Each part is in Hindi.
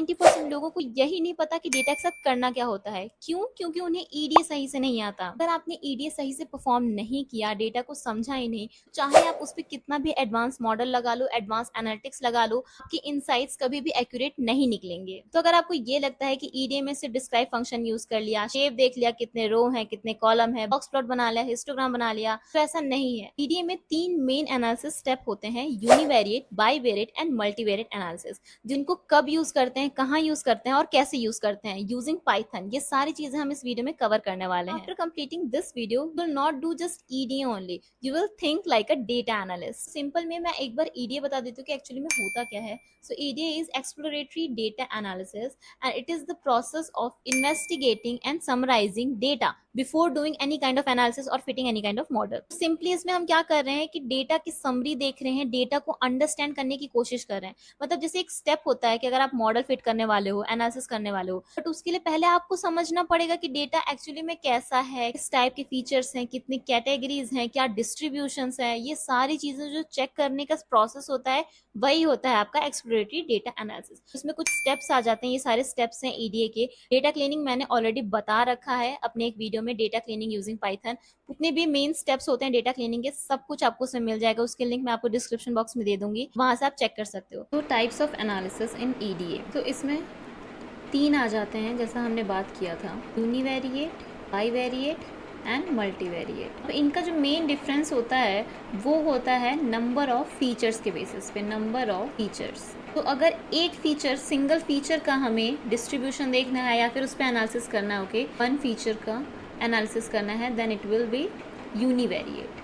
90% लोगों को यही नहीं पता कि डेटा के साथ करना क्या होता है। क्यों? क्योंकि उन्हें ईडीए सही से नहीं आता। अगर आपने ईडीए सही से परफॉर्म नहीं किया, डेटा को समझा ही नहीं, चाहे आप उस पर कितना भी एडवांस मॉडल लगा लो, एडवांस एनालिटिक्स लगा लो, आपके इनसाइट्स कभी भी एक्यूरेट नहीं निकलेंगे। तो अगर आपको ये लगता है कि ईडीए में सिर्फ डिस्क्राइब फंक्शन यूज कर लिया, शेप देख लिया, कितने रो है, कितने कॉलम है, बॉक्स प्लॉट बना लिया, हिस्टोग्राम बना लिया, तो ऐसा नहीं है। ईडीए में 3 मेन एनालिसिस स्टेप होते हैं, univariate, bivariate and multivariate analysis, जिनको कब यूज करते हैं, कहाँ यूज करते हैं और कैसे यूज करते हैं यूजिंग पाइथन। ये सारी चीजें हम इस वीडियो में कवर करने वाले हैं। After completing this video you will not do just EDA only, you will think like a data analyst. Simple में मैं एक बार ईडीए बता देती हूँ कि एक्चुअली में होता क्या है। So EDA is exploratory data analysis and it is the process of investigating and summarizing data before doing any kind of analysis or fitting any kind of model. Simply इसमें हम क्या कर रहे हैं कि डेटा की समरी देख रहे हैं, डेटा को अंडरस्टैंड करने की कोशिश कर रहे हैं। मतलब जैसे एक स्टेप होता है कि अगर आप मॉडल फिट करने वाले हो, एनालिसिस करने वाले हो, बट उसके लिए पहले आपको समझना पड़ेगा कि डेटा एक्चुअली में कैसा है, किस टाइप के फीचर्स हैं, कितनी कैटेगरीज हैं, क्या डिस्ट्रीब्यूशंस हैं। ये सारी चीजें जो चेक करने का प्रोसेस होता है, वही होता है आपका एक्सप्लोरेटरी डेटा एनालिसिस। इसमें कुछ स्टेप्स आ जाते हैं, ये सारे स्टेप्स हैं ईडीए के। डेटा क्लीनिंग मैंने ऑलरेडी बता रखा है अपने एक वीडियो में, डेटा क्लीनिंग यूजिंग पाइथन। जितने भी मेन स्टेप्स होते हैं डेटा क्लीनिंग के, सब कुछ आपको उसमें मिल जाएगा। उसके लिंक मैं आपको डिस्क्रिप्शन बॉक्स में दे दूंगी, वहां से आप चेक कर सकते हो। तो types of analysis in EDA, तो इसमें 3 आ जाते हैं जैसा हमने बात किया था, यूनिवेरिएट, बाईवेरिएट एंड मल्टीवेरिएट। तो इनका जो मेन डिफरेंस होता है वो होता है नंबर ऑफ फीचर्स के बेसिस पे, नंबर ऑफ फीचर्स। तो अगर एक फीचर, सिंगल फीचर का हमें डिस्ट्रीब्यूशन देखना है या फिर उस पर एनालिसिस करना है, ओके, वन फीचर का एनालिसिस करना है, then it will be univariate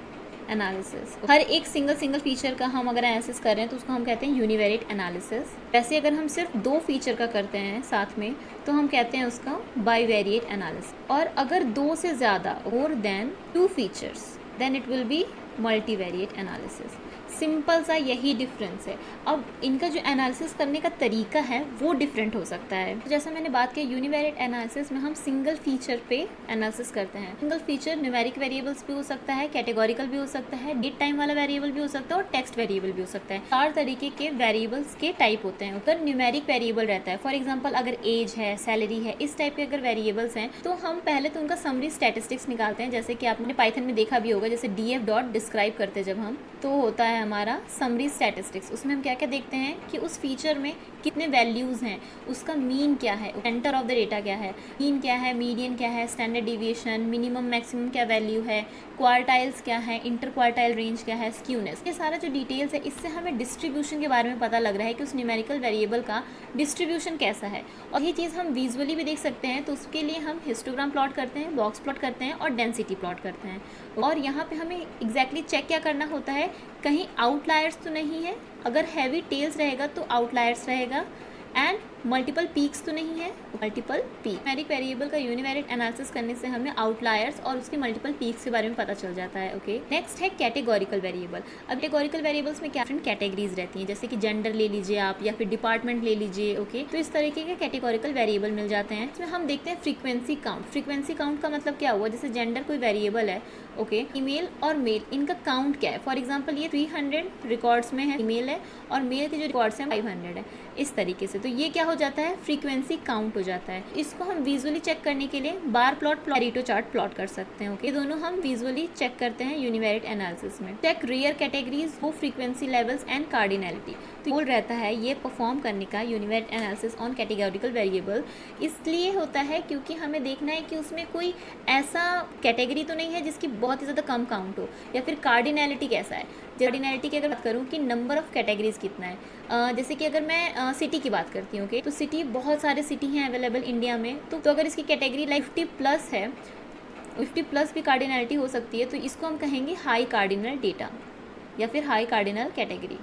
analysis. हर एक सिंगल फीचर का हम अगर एनालिसिस कर रहे हैं तो उसको हम कहते हैं यूनिवेरिएट एनालिसिस। वैसे अगर हम सिर्फ 2 फीचर का करते हैं साथ में तो हम कहते हैं उसका बाईवेरिएट एनालिसिस। और अगर 2 से ज़्यादा, more than 2 features, then it will be multivariate analysis. Simple सा यही डिफरेंस है। अब इनका जो एनालिसिस करने का तरीका है वो डिफरेंट हो सकता है। तो जैसा मैंने बात की, यूनिवेरिएट एनालिसिस में हम सिंगल फीचर पे एनालिसिस करते हैं। सिंगल फीचर न्यूमेरिक वेरिएबल्स भी हो सकता है, कैटेगोरिकल भी हो सकता है, डेट टाइम वाला वेरिएबल भी हो सकता है और टेक्स्ट वेरिएबल भी हो सकता है। 4 तरीके के वेरिएबल्स के टाइप होते हैं। अगर न्यूमेरिक वेरिएबल रहता है, फॉर एग्जाम्पल अगर एज है, सैलरी है, इस टाइप के अगर वेरिएबल्स हैं तो हम पहले तो उनका समरी स्टैटिस्टिक्स निकालते हैं। जैसे कि आपने पाइथन में देखा भी होगा, जैसे df डॉट डिस्क्राइब करते जब हम, तो होता है हमारा समरी स्टैटिस्टिक्स। उसमें हम क्या क्या देखते हैं कि उस फीचर में कितने वैल्यूज हैं, उसका मीन क्या है, सेंटर ऑफ द डेटा क्या है, मीन क्या है, मीडियन क्या है, स्टैंडर्ड डिविएशन, मिनिमम मैक्सिमम क्या वैल्यू है, क्वार्टाइल्स क्या है, इंटर क्वार्टाइल रेंज क्या है, स्क्यूनेस। ये सारा जो डिटेल्स है, इससे हमें डिस्ट्रीब्यूशन के बारे में पता लग रहा है कि उस न्यूमेरिकल वेरिएबल का डिस्ट्रीब्यूशन कैसा है। और ये चीज़ हम विजुअली भी देख सकते हैं, तो उसके लिए हम हिस्टोग्राम प्लॉट करते हैं, बॉक्स प्लॉट करते हैं और डेंसिटी प्लॉट करते हैं। और यहाँ पे हमें एग्जैक्टली चेक क्या करना होता है, कहीं आउटलायर्स तो नहीं है। अगर हैवी टेल्स रहेगा तो आउटलायर्स रहेगा, एंड मल्टीपल पीक्स तो नहीं है, मल्टीपल पीक। न्यूमेरिक वेरिएबल का यूनिवेरिएट एनालिसिस करने से हमें आउटलायर्स और उसके मल्टीपल पीक्स के बारे में पता चल जाता है। ओके, नेक्स्ट है कैटेगोरिकल वेरिएबल। अब कैटेगोरिकल वेरिएबल्स में क्या डिफरेंट कैटेगरीज रहती हैं, जैसे कि जेंडर ले लीजिए आप या फिर डिपार्टमेंट ले लीजिए। ओके, तो इस तरीके के कैटेगोरिकल वेरिएबल मिल जाते हैं। इसमें हम देखते हैं फ्रीक्वेंसी काउंट। फ्रीक्वेंसी काउंट का मतलब क्या हुआ, जैसे जेंडर कोई वेरिएबल है, ओके, फीमेल और मेल, इनका काउंट क्या है। फॉर एग्जाम्पल ये 300 रिकॉर्ड्स में है, फीमेल है, और मेल के जो रिकॉर्ड्स हैं 500 है, इस तरीके से। तो ये क्या हो जाता है, फ्रीक्वेंसी काउंट हो जाता है। इसको हम विजुअली चेक करने के लिए bar plot, Pareto chart plot कर सकते हैं। ओके, दोनों हम विजुअली चेक करते हैं यूनिवेरिएट एनालिसिस में। चेक रेयर कैटेगरीज, वो फ्रीक्वेंसी लेवल्स एंड कार्डिनलिटी। तो गोल रहता है ये परफॉर्म करने का univariate analysis on categorical variable. इसलिए होता है क्योंकि हमें देखना है कि उसमें कोई ऐसा कैटेगरी तो नहीं है जिसकी बहुत ही ज़्यादा कम काउंट हो, या फिर कार्डिनलिटी कैसा है। कार्डिनलिटी की अगर बात करूँ कि नंबर ऑफ कैटेगरीज कितना है, जैसे कि अगर मैं सिटी की बात करती हूँ, ओके, तो सिटी बहुत सारे सिटी हैं अवेलेबल इंडिया में। तो अगर इसकी कैटेगरी लाइक 50+ है, 50+ भी कार्डिनलिटी हो सकती है, तो इसको हम कहेंगे हाई कार्डिनल डेटा या फिर हाई कार्डिनल कैटेगरी।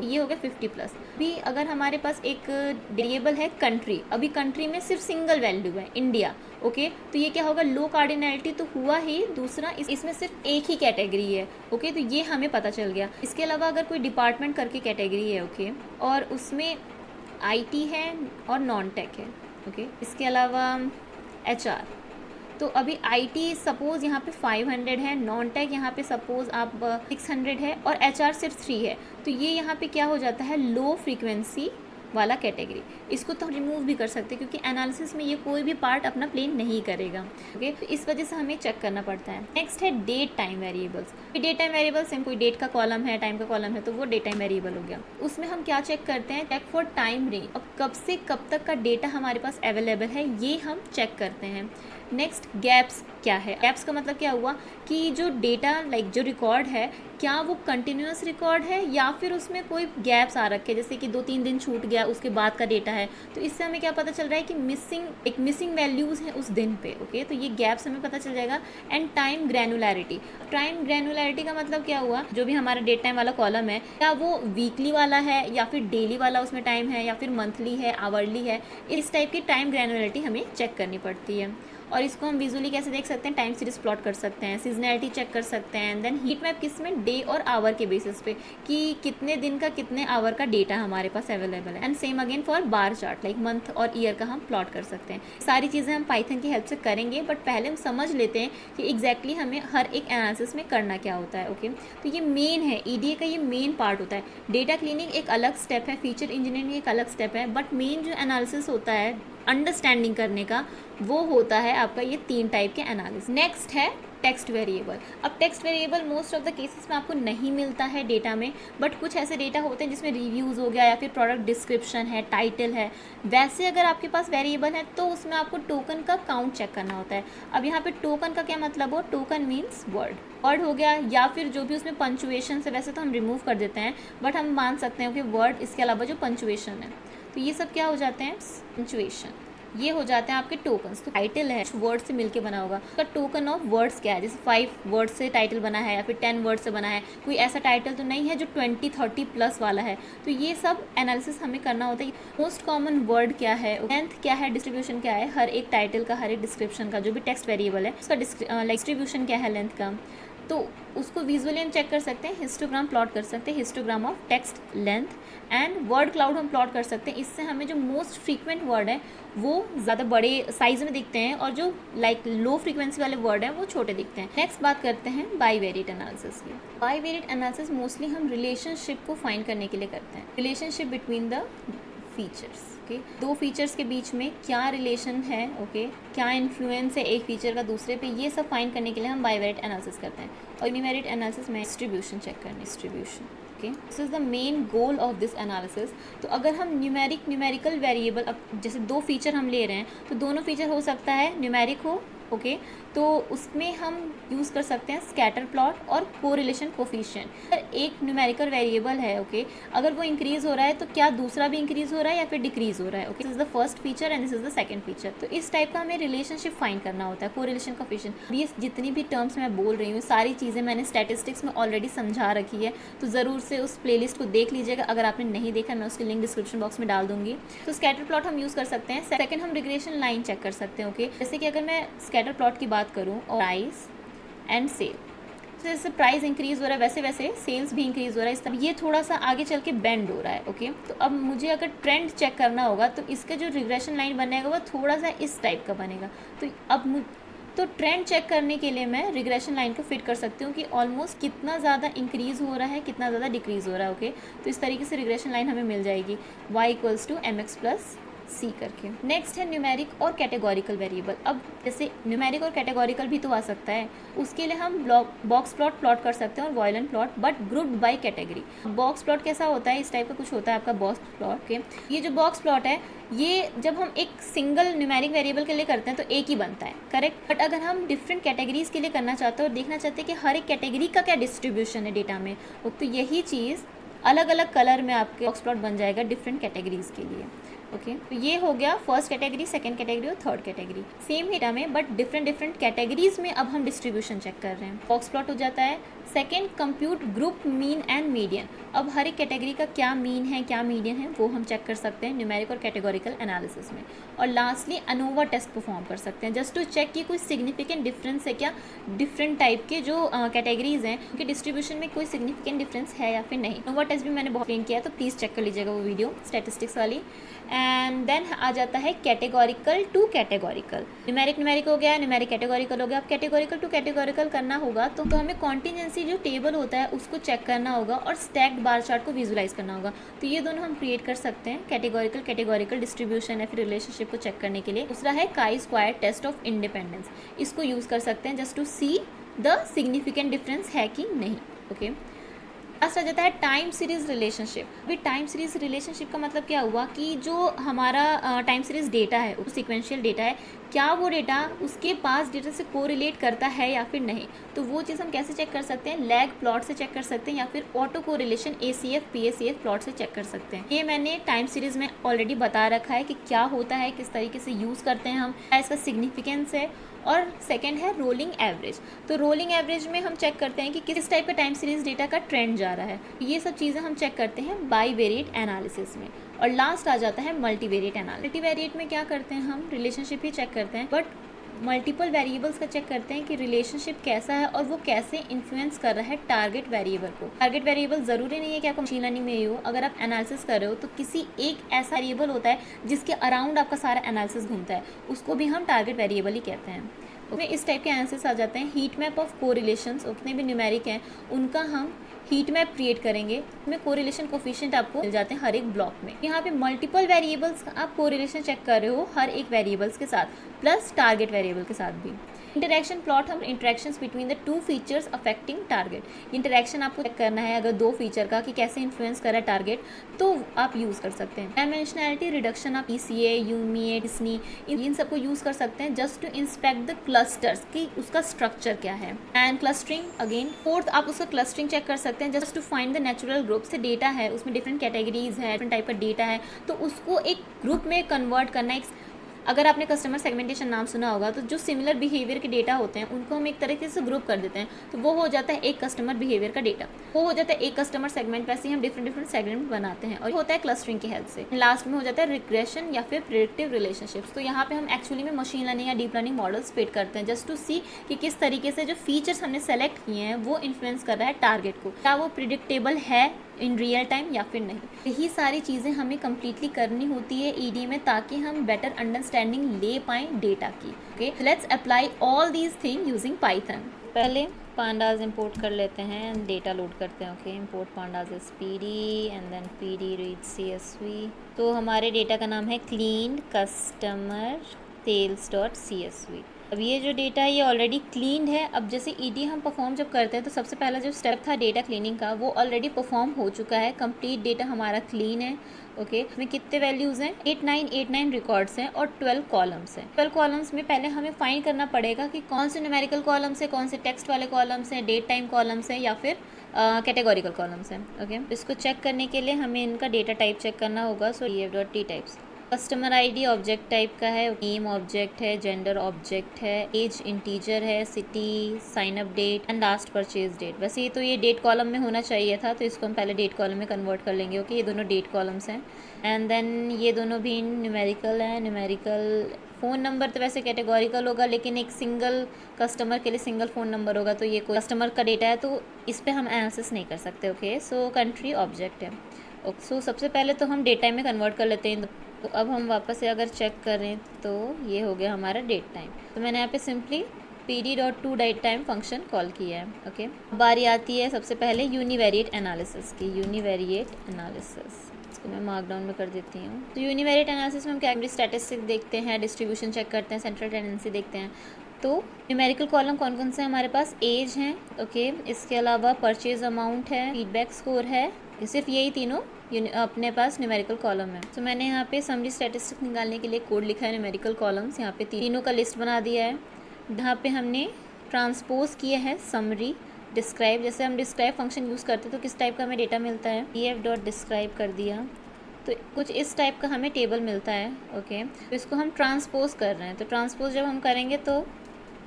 ये हो गया 50+। भी अगर हमारे पास एक वेरिएबल है कंट्री, अभी कंट्री में सिर्फ सिंगल वैल्यू है इंडिया, ओके, तो ये क्या होगा, लो कार्डिनलिटी तो हुआ ही। दूसरा, इसमें सिर्फ एक ही कैटेगरी है, ओके, तो ये हमें पता चल गया। इसके अलावा अगर कोई डिपार्टमेंट करके कैटेगरी है, ओके, और उसमें IT है और नॉन टेक है, ओके, इसके अलावा HR, तो अभी IT सपोज यहाँ पे 500 है, नॉन टेक यहाँ पे सपोज आप 600 है और HR सिर्फ 3 है, तो ये यहाँ पे क्या हो जाता है, लो फ्रीक्वेंसी वाला कैटेगरी। इसको तो रिमूव भी कर सकते हैं क्योंकि एनालिसिस में ये कोई भी पार्ट अपना प्ले नहीं करेगा। ओके, तो इस वजह से हमें चेक करना पड़ता है। नेक्स्ट है date time variables. Date time variable same, कोई डेट का कॉलम है, टाइम का कॉलम है, तो वो डेट टाइम वेरिएबल हो गया। उसमें हम क्या चेक करते हैं, चेक फॉर टाइम रेंज। अब कब से कब तक का डेटा हमारे पास अवेलेबल है ये हम चेक करते हैं। नेक्स्ट गैप्स क्या है, गैप्स का मतलब क्या हुआ कि जो डेटा जो रिकॉर्ड है क्या वो कंटिन्यूस रिकॉर्ड है या फिर उसमें कोई गैप्स आ रखे, जैसे कि 2-3 दिन छूट गया उसके बाद का डेटा है, तो इससे हमें क्या पता चल रहा है कि मिसिंग वैल्यूज़ हैं उस दिन पे। ओके, तो ये गैप्स हमें पता चल जाएगा। And time granularity. Time granularity का मतलब क्या हुआ, जो भी हमारा डेट टाइम वाला कॉलम है क्या वो वीकली वाला है या फिर डेली वाला उसमें टाइम है या फिर मंथली है, आवरली है, इस टाइप की टाइम ग्रैनुलैरिटी हमें चेक करनी पड़ती है। और इसको हम विजुअली कैसे देख सकते हैं, टाइम सीरीज प्लॉट कर सकते हैं, सीजनैलिटी चेक कर सकते हैं। देन हीट मैप किसमें, डे और आवर के बेसिस पे कि कितने दिन का कितने आवर का डेटा हमारे पास अवेलेबल है। And same again for bar chart, month और ईयर का हम प्लॉट कर सकते हैं। सारी चीज़ें हम पाइथन की हेल्प से करेंगे, बट पहले हम समझ लेते हैं कि एग्जैक्टली हमें हर एक एनालिसिस में करना क्या होता है। ओके, तो ये मेन है, ईडीए का ये मेन पार्ट होता है। डेटा क्लीनिंग एक अलग स्टेप है, फीचर इंजीनियरिंग एक अलग स्टेप है, बट मेन जो एनालिसिस होता है अंडरस्टैंडिंग करने का, वो होता है आपका ये 3 टाइप के एनालिसिस। नेक्स्ट है टेक्स्ट वेरिएबल। अब text variable most of the cases में आपको नहीं मिलता है डेटा में, बट कुछ ऐसे डेटा होते हैं जिसमें रिव्यूज़ हो गया या फिर प्रोडक्ट डिस्क्रिप्शन है, टाइटल है, वैसे अगर आपके पास वेरिएबल है तो उसमें आपको टोकन का काउंट चेक करना होता है। अब यहाँ पे टोकन का क्या मतलब हो, टोकन मीन्स वर्ड हो गया, या फिर जो भी उसमें पंचुएशन है, वैसे तो हम रिमूव कर देते हैं बट हम मान सकते हैं कि वर्ड इसके अलावा जो पंचुएशन है, तो ये सब क्या हो जाते हैं, पंचुएशन, ये हो जाते हैं आपके टोकन्स। तो टाइटल है वर्ड से मिलके बना होगा, उसका टोकन ऑफ वर्ड्स क्या है, जैसे 5 वर्ड से टाइटल बना है या फिर 10 वर्ड से बना है, कोई ऐसा टाइटल तो नहीं है जो 20-30 प्लस वाला है। तो ये सब एनालिसिस हमें करना होता है। मोस्ट कॉमन वर्ड क्या है, लेंथ क्या है, डिस्ट्रीब्यूशन क्या है, हर एक टाइटल का, हर एक डिस्क्रिप्शन का, जो भी टेक्स्ट वेरिएबल है उसका डिस्ट्रीब्यूशन क्या है लेंथ का, तो उसको विजुअली हम चेक कर सकते हैं। हिस्टोग्राम प्लॉट कर सकते हैं, histogram of text length. And word cloud हम प्लॉट कर सकते हैं। इससे हमें जो मोस्ट फ्रीक्वेंट वर्ड है वो ज़्यादा बड़े साइज में दिखते हैं और जो लो फ्रीक्वेंसी वाले वर्ड हैं वो छोटे दिखते हैं। नेक्स्ट बात करते हैं बाईवेरिएट एनालिसिस की। बाईवेरिएट एनालिसिस मोस्टली हम रिलेशनशिप को फाइंड करने के लिए करते हैं, relationship between the features. Okay, 2 features के बीच में क्या रिलेशन है, ओके, क्या इन्फ्लुएंस है एक फीचर का दूसरे पे, ये सब फाइंड करने के लिए हम बाईवेरिएट एनालिसिस करते हैं। और यूनिवेरिएट एनालिसिस में डिस्ट्रीब्यूशन चेक करना, distribution. Okay, this is the main goal of this analysis. तो अगर हम न्यूमेरिकल वेरिएबल, अब जैसे 2 फीचर हम ले रहे हैं तो दोनों फीचर हो सकता है न्यूमेरिक हो, ओके, तो उसमें हम यूज़ कर सकते हैं स्कैटर प्लॉट और कोरिलेशन कोफिशिएंट। अगर एक न्यूमेरिकल वेरिएबल है, ओके, अगर वो इंक्रीज़ हो रहा है तो क्या दूसरा भी इंक्रीज़ हो रहा है या फिर डिक्रीज़ हो रहा है। Okay, this is the first feature and this is the second feature. तो इस टाइप का हमें रिलेशनशिप फाइंड करना होता है, कोरिलेशन कोफिशिएंट। ये जितनी भी टर्म्स मैं बोल रही हूँ सारी चीज़ें मैंने स्टैटिस्टिक्स में ऑलरेडी समझा रखी है, तो ज़रूर से उस प्लेलिस्ट को देख लीजिएगा। अगर आपने नहीं देखा मैं उसकी लिंक डिस्क्रिप्शन बॉक्स में डाल दूंगी। तो स्कैटर प्लॉट हम यूज़ कर सकते हैं। सेकंड, हम रिग्रेशन लाइन चेक कर सकते हैं। ओके, जैसे कि अगर मैं स्कैटर प्लॉट की बात करूँ और प्राइस एंड सेल, जैसे प्राइस इंक्रीज हो रहा है वैसे वैसे सेल्स भी इंक्रीज हो रहा है, इस तरह ये थोड़ा सा आगे चल के बेंड हो रहा है। ओके, तो अब मुझे अगर ट्रेंड चेक करना होगा तो इसका जो रिग्रेशन लाइन बनेगा वो थोड़ा सा इस टाइप का बनेगा। तो ट्रेंड चेक करने के लिए मैं रिग्रेशन लाइन को फिट कर सकती हूँ कि ऑलमोस्ट कितना ज़्यादा इंक्रीज़ हो रहा है, कितना ज़्यादा डिक्रीज़ हो रहा है। ओके, तो इस तरीके से रिग्रेशन लाइन हमें मिल जाएगी y = mx + C करके। नेक्स्ट है न्यूमेरिक और कैटेगोरिकल वेरिएबल। अब जैसे न्यूमेरिक और कैटेगोरिकल भी तो आ सकता है, उसके लिए हम बॉक्स प्लॉट कर सकते हैं और violent plot, but grouped by category. Box plot कैसा होता है, इस टाइप का कुछ होता है आपका बॉक्स प्लॉट के। ये जो बॉक्स प्लॉट है ये जब हम एक सिंगल न्यूमेरिक वेरिएबल के लिए करते हैं तो एक ही बनता है, करेक्ट। बट अगर हम डिफरेंट कैटेगरीज के लिए करना चाहते हैं और देखना चाहते हैं कि हर एक कैटेगरी का क्या डिस्ट्रीब्यूशन है डेटा में, तो यही चीज़ अलग अलग कलर में आपके बॉक्स प्लॉट बन जाएगा डिफरेंट कैटेगरीज के लिए। ओके, तो ये हो गया फर्स्ट कैटेगरी, सेकंड कैटेगरी और थर्ड कैटेगरी। सेम डेटा में बट डिफरेंट कैटेगरीज में अब हम डिस्ट्रीब्यूशन चेक कर रहे हैं। बॉक्स प्लॉट हो जाता है। Second, compute group mean and median. अब हर एक कैटेगरी का क्या मीन है क्या मीडियन है वो हम चेक कर सकते हैं न्यूमेरिक और कैटेगोरिकल एनालिसिस में। और लास्टली अनोवा टेस्ट परफॉर्म कर सकते हैं जस्ट टू चेक कि कोई सिग्निफिकेंट डिफरेंस है क्या डिफरेंट टाइप के जो कैटेगरीज हैं उनके डिस्ट्रीब्यूशन में कोई सिग्निफिकेंट डिफरेंस है या फिर नहीं। अनोवा टेस्ट भी मैंने बहुत एक्सप्लेन किया है, तो प्लीज़ चेक कर लीजिएगा वो वीडियो स्टैटिस्टिक्स वाली। एंड देन आ जाता है कैटेगोरिकल टू कैटेगोरिकल। न्यूमेरिक हो गया, न्यूमेरिक कैटेगोरिकल हो गया। अब कैटेगोरिकल टू कैटेगोरिकल करना होगा तो हमें कॉन्टीजेंसी जो टेबल होता है उसको चेक करना होगा और स्टैक्ड बार चार्ट को विजुलाइज करना होगा। तो ये दोनों हम क्रिएट कर सकते हैं, कैटेगोरिकल डिस्ट्रीब्यूशन या फिर रिलेशनशिप को चेक करने के लिए। दूसरा है chi square test of independence, इसको यूज़ कर सकते हैं just to see the significant difference है कि नहीं। ओके, लास्ट आ जाता है टाइम सीरीज रिलेशनशिप। अभी टाइम सीरीज रिलेशनशिप का मतलब क्या हुआ कि जो हमारा टाइम सीरीज डेटा है, वो सीक्वेंशियल डेटा है, क्या वो डेटा उसके पास डेटा से कोरिलेट करता है या फिर नहीं। तो वो चीज़ हम कैसे चेक कर सकते हैं, लैग प्लॉट से चेक कर सकते हैं या फिर auto correlation ACF PACF plot से चेक कर सकते हैं। ये मैंने टाइम सीरीज में ऑलरेडी बता रखा है कि क्या होता है, किस तरीके से यूज़ करते हैं हम, क्या इसका सिग्निफिकेंस है। और सेकेंड है रोलिंग एवरेज। तो रोलिंग एवरेज में हम चेक करते हैं कि किस टाइप का टाइम सीरीज डेटा का ट्रेंड जा रहा है। ये सब चीज़ें हम चेक करते हैं बाईवेरिएट एनालिसिस में। और लास्ट आ जाता है मल्टीवेरिएट एनालिसिस। मल्टीवेरिएट में क्या करते हैं, हम रिलेशनशिप ही चेक करते हैं, बट मल्टीपल वेरिएबल्स का चेक करते हैं कि रिलेशनशिप कैसा है और वो कैसे इन्फ्लुएंस कर रहा है टारगेट वेरिएबल को। टारगेट वेरिएबल जरूरी नहीं है कि आपको मशीन लर्निंग में ही हो, अगर आप एनालिसिस कर रहे हो तो किसी एक ऐसा वेरिएबल होता है जिसके अराउंड आपका सारा एनालिसिस घूमता है, उसको भी हम टारगेट वेरिएबल ही कहते हैं। उसमें इस टाइप के एनालिसिस आ जाते हैं। हीट मैप ऑफ कोरिलेशंस, उतने भी न्यूमेरिक हैं उनका हम हीट मैप क्रिएट करेंगे, उसमें कोरिलेशन कोफिशिएंट आपको मिल जाते हैं हर एक ब्लॉक में। यहाँ पे मल्टीपल वेरिएबल्स आप कोरिलेशन चेक कर रहे हो हर एक वेरिएबल्स के साथ, प्लस टारगेट वेरिएबल के साथ भी। इंटरेक्शन प्लॉट, हम interactions between the two features affecting target. Interaction आपको चेक करना है अगर दो फीचर का कि कैसे इन्फ्लुएंस कर रहा है टारगेट, तो आप यूज़ कर सकते हैं। डायमेंशनैलिटी रिडक्शन आप PCA, यूमीए, डिस्नी, इन सबको यूज़ कर सकते हैं just to inspect the clusters कि उसका स्ट्रक्चर क्या है। एंड क्लस्टरिंग अगेन फोर्थ, आप उसका क्लस्टरिंग चेक कर सकते हैं just to find the natural group. से डेटा है उसमें डिफरेंट कैटेगरीज है, डिफरेंट टाइप का डेटा है, तो उसको एक ग्रुप में कन्वर्ट करना। एक अगर आपने कस्टमर सेगमेंटेशन नाम सुना होगा, तो जो सिमिलर बिहेवियर के डेटा होते हैं उनको हम एक तरीके से ग्रुप कर देते हैं, तो वो हो जाता है एक कस्टमर बिहेवियर का डेटा, वो हो जाता है एक कस्टमर सेगमेंट। वैसे ही हम डिफरेंट सेगमेंट बनाते हैं और होता है क्लस्टरिंग की हेल्प से। लास्ट में हो जाता है रिग्रेशन या फिर प्रेडिक्टिव रिलेशनशिप्स। तो यहाँ पे हम एक्चुअली में मशीन लर्निंग या डीप लर्निंग मॉडल्स फिट करते हैं जस्ट टू सी कि किस तरीके से जो फीचर्स हमने सेलेक्ट किए हैं वो इन्फ्लुएंस कर रहा है टारगेट को, क्या वो प्रिडिक्टेबल है इन रियल टाइम या फिर नहीं। यही सारी चीज़ें हमें कम्प्लीटली करनी होती है ED में, ताकि हम बेटर अंडरस्टैंडिंग ले पाएँ डेटा की। ओके, let's apply all these thing using Python. पहले पांडाज इंपोर्ट कर लेते हैं एंड डेटा लोड करते हैं। Okay, import pandas as PD and then PD read CSV। तो हमारे डेटा का नाम है clean customer sales dot CSV। अब ये जो डेटा है ये ऑलरेडी क्लीन है। अब जैसे ED हम परफॉर्म जब करते हैं तो सबसे पहला जो स्टेप था डेटा क्लीनिंग का, वो ऑलरेडी परफॉर्म हो चुका है। कंप्लीट डेटा हमारा क्लीन है। ओके, इसमें कितने वैल्यूज़ हैं, 8989 रिकॉर्ड्स हैं और 12 कॉलम्स हैं। 12 कॉलम्स में पहले हमें फाइंड करना पड़ेगा कि कौन से न्यूमेरिकल कॉलम्स है, कौन से टेक्स्ट वाले कॉलम्स हैं, डेट टाइम कॉलम्स हैं या फिर कैटेगोरिकल कॉलम्स हैं। ओके, इसको चेक करने के लिए हमें इनका डेटा टाइप चेक करना होगा। So EF.T types. Customer ID object type का है, नेम ऑब्जेक्ट है, जेंडर ऑब्जेक्ट है, एज इंटीजर है, city, sign up date and last purchase date. वैसे तो ये डेट कॉलम में होना चाहिए था, तो इसको हम पहले डेट कॉलम में कन्वर्ट कर लेंगे। ओके, ये दोनों डेट कॉलम्स हैं एंड देन ये दोनों भी न्यूमेरिकल हैं। न्यूमेरिकल फ़ोन नंबर तो वैसे कैटेगोरिकल होगा, लेकिन एक सिंगल कस्टमर के लिए सिंगल फ़ोन नंबर होगा, तो ये कोई कस्टमर का डेटा है तो इस पर हम एनालिसिस नहीं कर सकते। ओके, सो कंट्री ऑब्जेक्ट है। ओके, सो सबसे पहले तो हम डेट टाइम में कन्वर्ट कर लेते हैं। तो अब हम वापस से अगर चेक करें तो ये हो गया हमारा डेट टाइम। तो मैंने यहाँ पे simply PD.to date time function call किया है। ओके, बारी आती है सबसे पहले यूनिवेरिएट एनालिसिस की। यूनिवेरिएट एनालिसिस इसको मैं मार्कडाउन में कर देती हूँ। तो यूनिवेरिएट एनालिसिस में हम क्या स्टैटिस्टिक देखते हैं, डिस्ट्रीब्यूशन चेक करते हैं, सेंट्रल टेंडेंसी देखते हैं। तो न्यूमेरिकल कॉलम कौन कौन से हमारे पास, एज हैं। ओके, इसके अलावा परचेज अमाउंट है, फीडबैक स्कोर है। सिर्फ यही तीनों अपने पास न्यूमेरिकल कॉलम है। तो मैंने यहाँ पे समरी स्टैटिस्टिक निकालने के लिए कोड लिखा है न्यूमेरिकल कॉलम्स। यहाँ पे तीनों का लिस्ट बना दिया है। यहाँ पे हमने ट्रांसपोज किया है समरी डिस्क्राइब। जैसे हम डिस्क्राइब फंक्शन यूज़ करते हैं तो किस टाइप का हमें डेटा मिलता है, EF.describe कर दिया तो कुछ इस टाइप का हमें टेबल मिलता है। ओके, तो इसको हम ट्रांसपोज कर रहे हैं। तो ट्रांसपोज जब हम करेंगे तो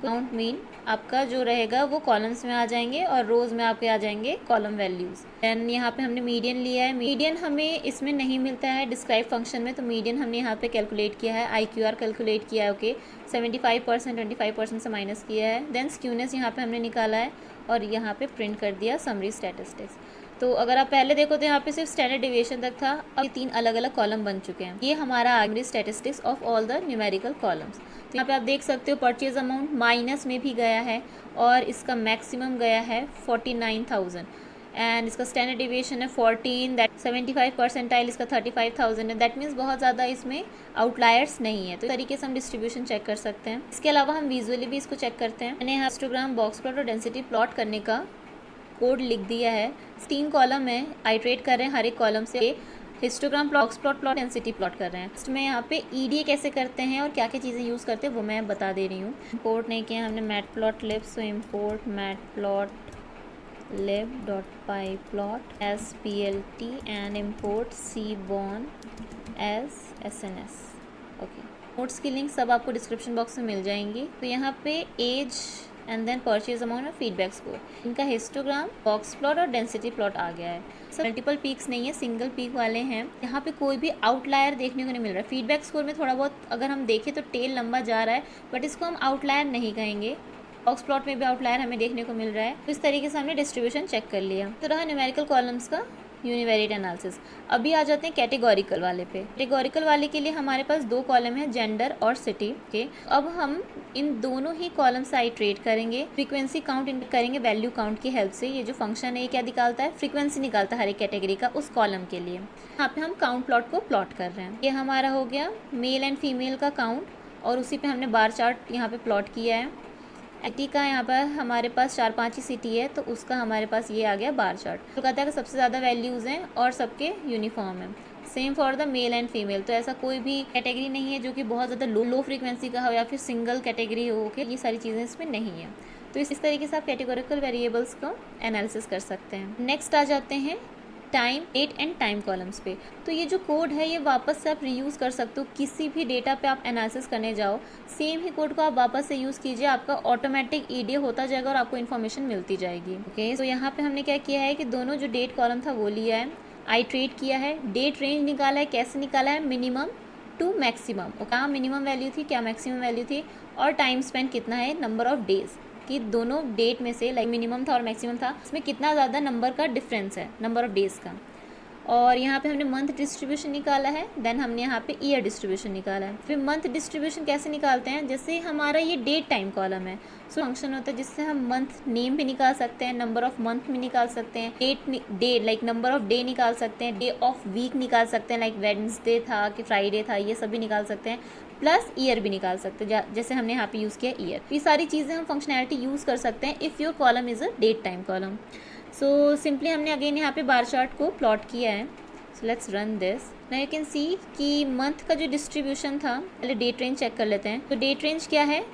काउंट मीन आपका जो रहेगा वो कॉलम्स में आ जाएंगे और रोज में आपके आ जाएंगे कॉलम वैल्यूज़। देन यहाँ पे हमने मीडियन लिया है। मीडियन हमें इसमें नहीं मिलता है डिस्क्राइब फंक्शन में, तो मीडियन हमने यहाँ पे कैलकुलेट किया है, IQR कैलकुलेट किया है। ओके, 75% 25% से माइनस किया है। देन स्क्यूनेस यहाँ पे हमने निकाला है और यहाँ पे प्रिंट कर दिया समरी स्टैटिस्टिक्स। तो अगर आप पहले देखो तो यहाँ पे सिर्फ स्टैंडर्ड डिविएशन तक था, अब ये 3 अलग अलग कॉलम बन चुके हैं। ये हमारा आगे statistics of all the numerical columns. तो यहाँ पे आप देख सकते हो परचेज अमाउंट माइनस में भी गया है और इसका मैक्सिमम गया है 49,000 एंड इसका स्टैंडर्ड डिविएशन है 14, दैट 75 परसेंटाइल इसका 35,000 है। दैट मीन्स बहुत ज़्यादा इसमें आउटलायर्स नहीं है। तो इस तरीके से हम डिस्ट्रीब्यूशन चेक कर सकते हैं। इसके अलावा हम विजुअली भी इसको चेक करते हैं। मैंने यहाँ हिस्टोग्राम, बॉक्स प्लॉट और डेंसिटी प्लॉट करने का कोड लिख दिया है। 3 कॉलम है, आइट्रेट कर रहे हैं हर एक कॉलम से। हिस्टोग्राम, बॉक्स प्लॉट, एंसिटी प्लॉट कर रहे हैं। इसमें यहाँ पे ईडीए कैसे करते हैं और क्या क्या चीज़ें यूज़ करते हैं वो मैं बता दे रही हूँ। इम्पोर्ट नहीं किया हमने matplotlib, so import matplotlib plot as plt and import cbon as sns। Okay, notes की लिंक सब आपको डिस्क्रिप्शन बॉक्स में मिल जाएंगी। तो यहाँ पे age and then purchase amount और फीडबैक स्कोर, इनका हिस्टोग्राम, बॉक्स प्लॉट और डेंसिटी प्लॉट आ गया है। सब मल्टीपल पीक्स नहीं है, सिंगल पीक वाले हैं। यहाँ पे कोई भी आउटलायर देखने को नहीं मिल रहा है। फीडबैक स्कोर में थोड़ा बहुत अगर हम देखें तो टेल लंबा जा रहा है, बट इसको हम आउटलायर नहीं कहेंगे। बॉक्स प्लॉट में भी आउटलायर हमें देखने को मिल रहा है। तो इस तरीके से हमने डिस्ट्रीब्यूशन चेक कर लिया। तो रहा न्यूमेरिकल कॉलम्स का यूनिवेरिएट एनालिसिस। अभी आ जाते हैं कैटेगोरिकल वाले पे। कैटेगोरिकल वाले के लिए हमारे पास 2 कॉलम है, जेंडर और सिटी के। अब हम इन दोनों ही कॉलम से आइट्रेट करेंगे, फ्रीक्वेंसी काउंट करेंगे वैल्यू काउंट की हेल्प से। ये जो फंक्शन है ये क्या निकालता है, फ्रीक्वेंसी निकालता है हर एक कैटेगरी का उस कॉलम के लिए। यहाँ पे हम काउंट प्लॉट को प्लॉट कर रहे हैं। ये हमारा हो गया मेल एंड फीमेल का काउंट और उसी पे हमने बार चार्ट यहाँ पे प्लॉट किया है। सिटी का यहाँ पर हमारे पास 4-5 ही सिटी है, तो उसका हमारे पास ये आ गया बार चार्ट। तो कहता है कि सबसे ज़्यादा वैल्यूज़ हैं और सबके यूनिफॉर्म है। Same for the male and female. तो ऐसा कोई भी कैटेगरी नहीं है जो कि बहुत ज़्यादा लो फ्रीक्वेंसी का हो या फिर सिंगल कैटेगरी हो के, ये सारी चीज़ें इसमें नहीं है। तो इस तरीके से आप कैटेगोरिकल वेरिएबल्स को एनालिसिस कर सकते हैं। नेक्स्ट आ जाते हैं time, date and time columns पे। तो ये जो कोड है ये वापस से आप रीयूज़ कर सकते हो। किसी भी डेटा पे आप एनालिसिस करने जाओ, सेम ही कोड को आप वापस से यूज़ कीजिए, आपका ऑटोमेटिक ईडीए होता जाएगा और आपको इन्फॉर्मेशन मिलती जाएगी। ओके, तो यहाँ पे हमने क्या किया है कि दोनों जो डेट कॉलम था वो लिया है, आइट्रेट किया है, डेट रेंज निकाला है। कैसे निकाला है, मिनिमम टू मैक्सिमम। क्या मिनिमम वैल्यू थी, क्या मैक्सिमम वैल्यू थी, और टाइम स्पेंड कितना है, नंबर ऑफ डेज कि दोनों डेट में से लाइक मिनिमम था और मैक्सिमम था, इसमें कितना ज़्यादा नंबर का डिफरेंस है, नंबर ऑफ डेज़ का। और यहाँ पे हमने मंथ डिस्ट्रीब्यूशन निकाला है, देन हमने यहाँ पे ईयर डिस्ट्रीब्यूशन निकाला है। फिर मंथ डिस्ट्रीब्यूशन कैसे निकालते हैं, जैसे हमारा ये डेट टाइम कॉलम है, सो फंक्शन होता है जिससे हम मंथ नेम भी निकाल सकते हैं, नंबर ऑफ मंथ भी निकाल सकते हैं, day like number of day निकाल सकते हैं, डे ऑफ वीक निकाल सकते हैं, लाइक वेडनेसडे था कि फ्राइडे था, ये सब भी निकाल सकते हैं, प्लस ईयर भी निकाल सकते हैं, जैसे हमने यहाँ पे यूज़ किया ईयर। ये सारी चीज़ें हम फंक्शनैलिटी यूज़ कर सकते हैं if your column is a date time column. So simply हमने अगेन यहाँ पे बार चार्ट को प्लॉट किया है। So let's run this. Now you can see कि मंथ का जो डिस्ट्रीब्यूशन था, पहले डेट रेंज चेक कर लेते हैं। तो डेट रेंज क्या है,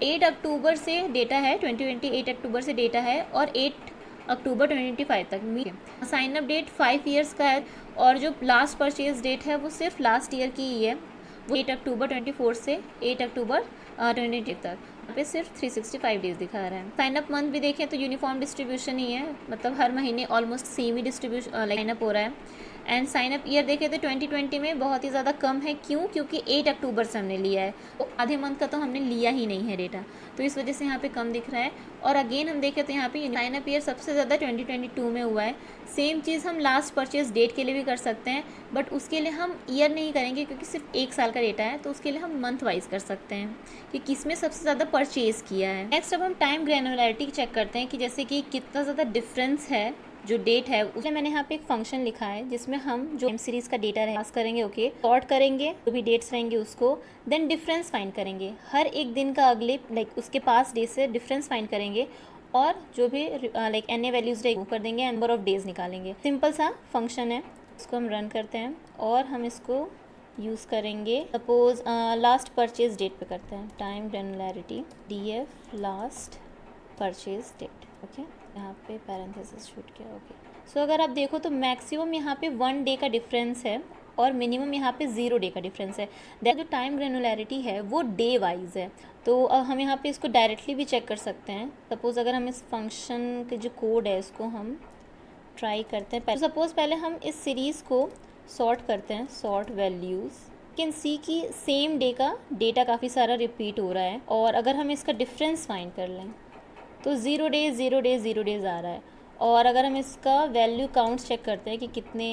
8 अक्टूबर से डेटा है, 2028 अक्टूबर से डेटा है और 8 अक्टूबर 2025 तक। साइन अप डेट 5 ईयर्स का है और जो लास्ट परचेज डेट है वो सिर्फ लास्ट ईयर की ही है, वो 8 अक्टूबर 24 से 8 अक्टूबर 2020 तक। यहाँ पे सिर्फ 365 डेज दिखा रहा है। साइन अप मंथ भी देखें तो यूनिफॉर्म डिस्ट्रीब्यूशन ही है, मतलब हर महीने ऑलमोस्ट सेम ही डिस्ट्रीब्यूशन लाइन अप हो रहा है। एंड साइन अप ईयर देखें तो 2020 में बहुत ही ज़्यादा कम है। क्यों, क्योंकि 8 अक्टूबर से हमने लिया है, तो आधे मंथ का तो हमने लिया ही नहीं है डेटा, तो इस वजह से यहाँ पे कम दिख रहा है। और अगेन हम देखें तो यहाँ पे साइन अप ईयर सबसे ज़्यादा 2022 में हुआ है। सेम चीज़ हम लास्ट परचेज डेट के लिए भी कर सकते हैं, बट उसके लिए हम ईयर नहीं करेंगे क्योंकि सिर्फ 1 साल का डेटा है, तो उसके लिए हम मंथ वाइज कर सकते हैं कि किसमें सबसे ज़्यादा परचेज़ किया है। नेक्स्ट अब हम टाइम ग्रैनुलैरिटी चेक करते हैं कि जैसे कि कितना ज़्यादा डिफरेंस है जो डेट है। उसमें मैंने यहाँ पे एक फंक्शन लिखा है जिसमें हम जो टाइम सीरीज का डेटा पास करेंगे, ओके, सॉर्ट करेंगे, जो भी डेट्स रहेंगे उसको, देन डिफरेंस फाइंड करेंगे। हर एक दिन का अगले लाइक उसके पास डे से डिफरेंस फाइंड करेंगे और जो भी like N A values remove कर देंगे, नंबर ऑफ डेज निकालेंगे। सिंपल सा फंक्शन है, इसको हम रन करते हैं और हम इसको यूज़ करेंगे। सपोज लास्ट परचेज डेट पे करते हैं, time granularity DF last purchase date, okay, यहाँ पे पैरेंथेसिस छूट गया, ओके। सो अगर आप देखो तो मैक्सिमम यहाँ पे 1 डे का डिफरेंस है और मिनिमम यहाँ पे 0 डे का डिफरेंस है। जो टाइम ग्रैनुलैरिटी है वो डे वाइज है, तो हम यहाँ पे इसको डायरेक्टली भी चेक कर सकते हैं। सपोज़ अगर हम इस फंक्शन के जो कोड है इसको हम ट्राई करते हैं। सपोज़ पहले हम इस सीरीज़ को सॉर्ट करते हैं, सॉर्ट वैल्यूज़, कैन सी कि सेम डे का डेटा काफ़ी सारा रिपीट हो रहा है। और अगर हम इसका डिफरेंस फाइंड कर लें तो 0 डेज 0 डेज 0 डेज आ रहा है और अगर हम इसका वैल्यू काउंट चेक करते हैं कि कितने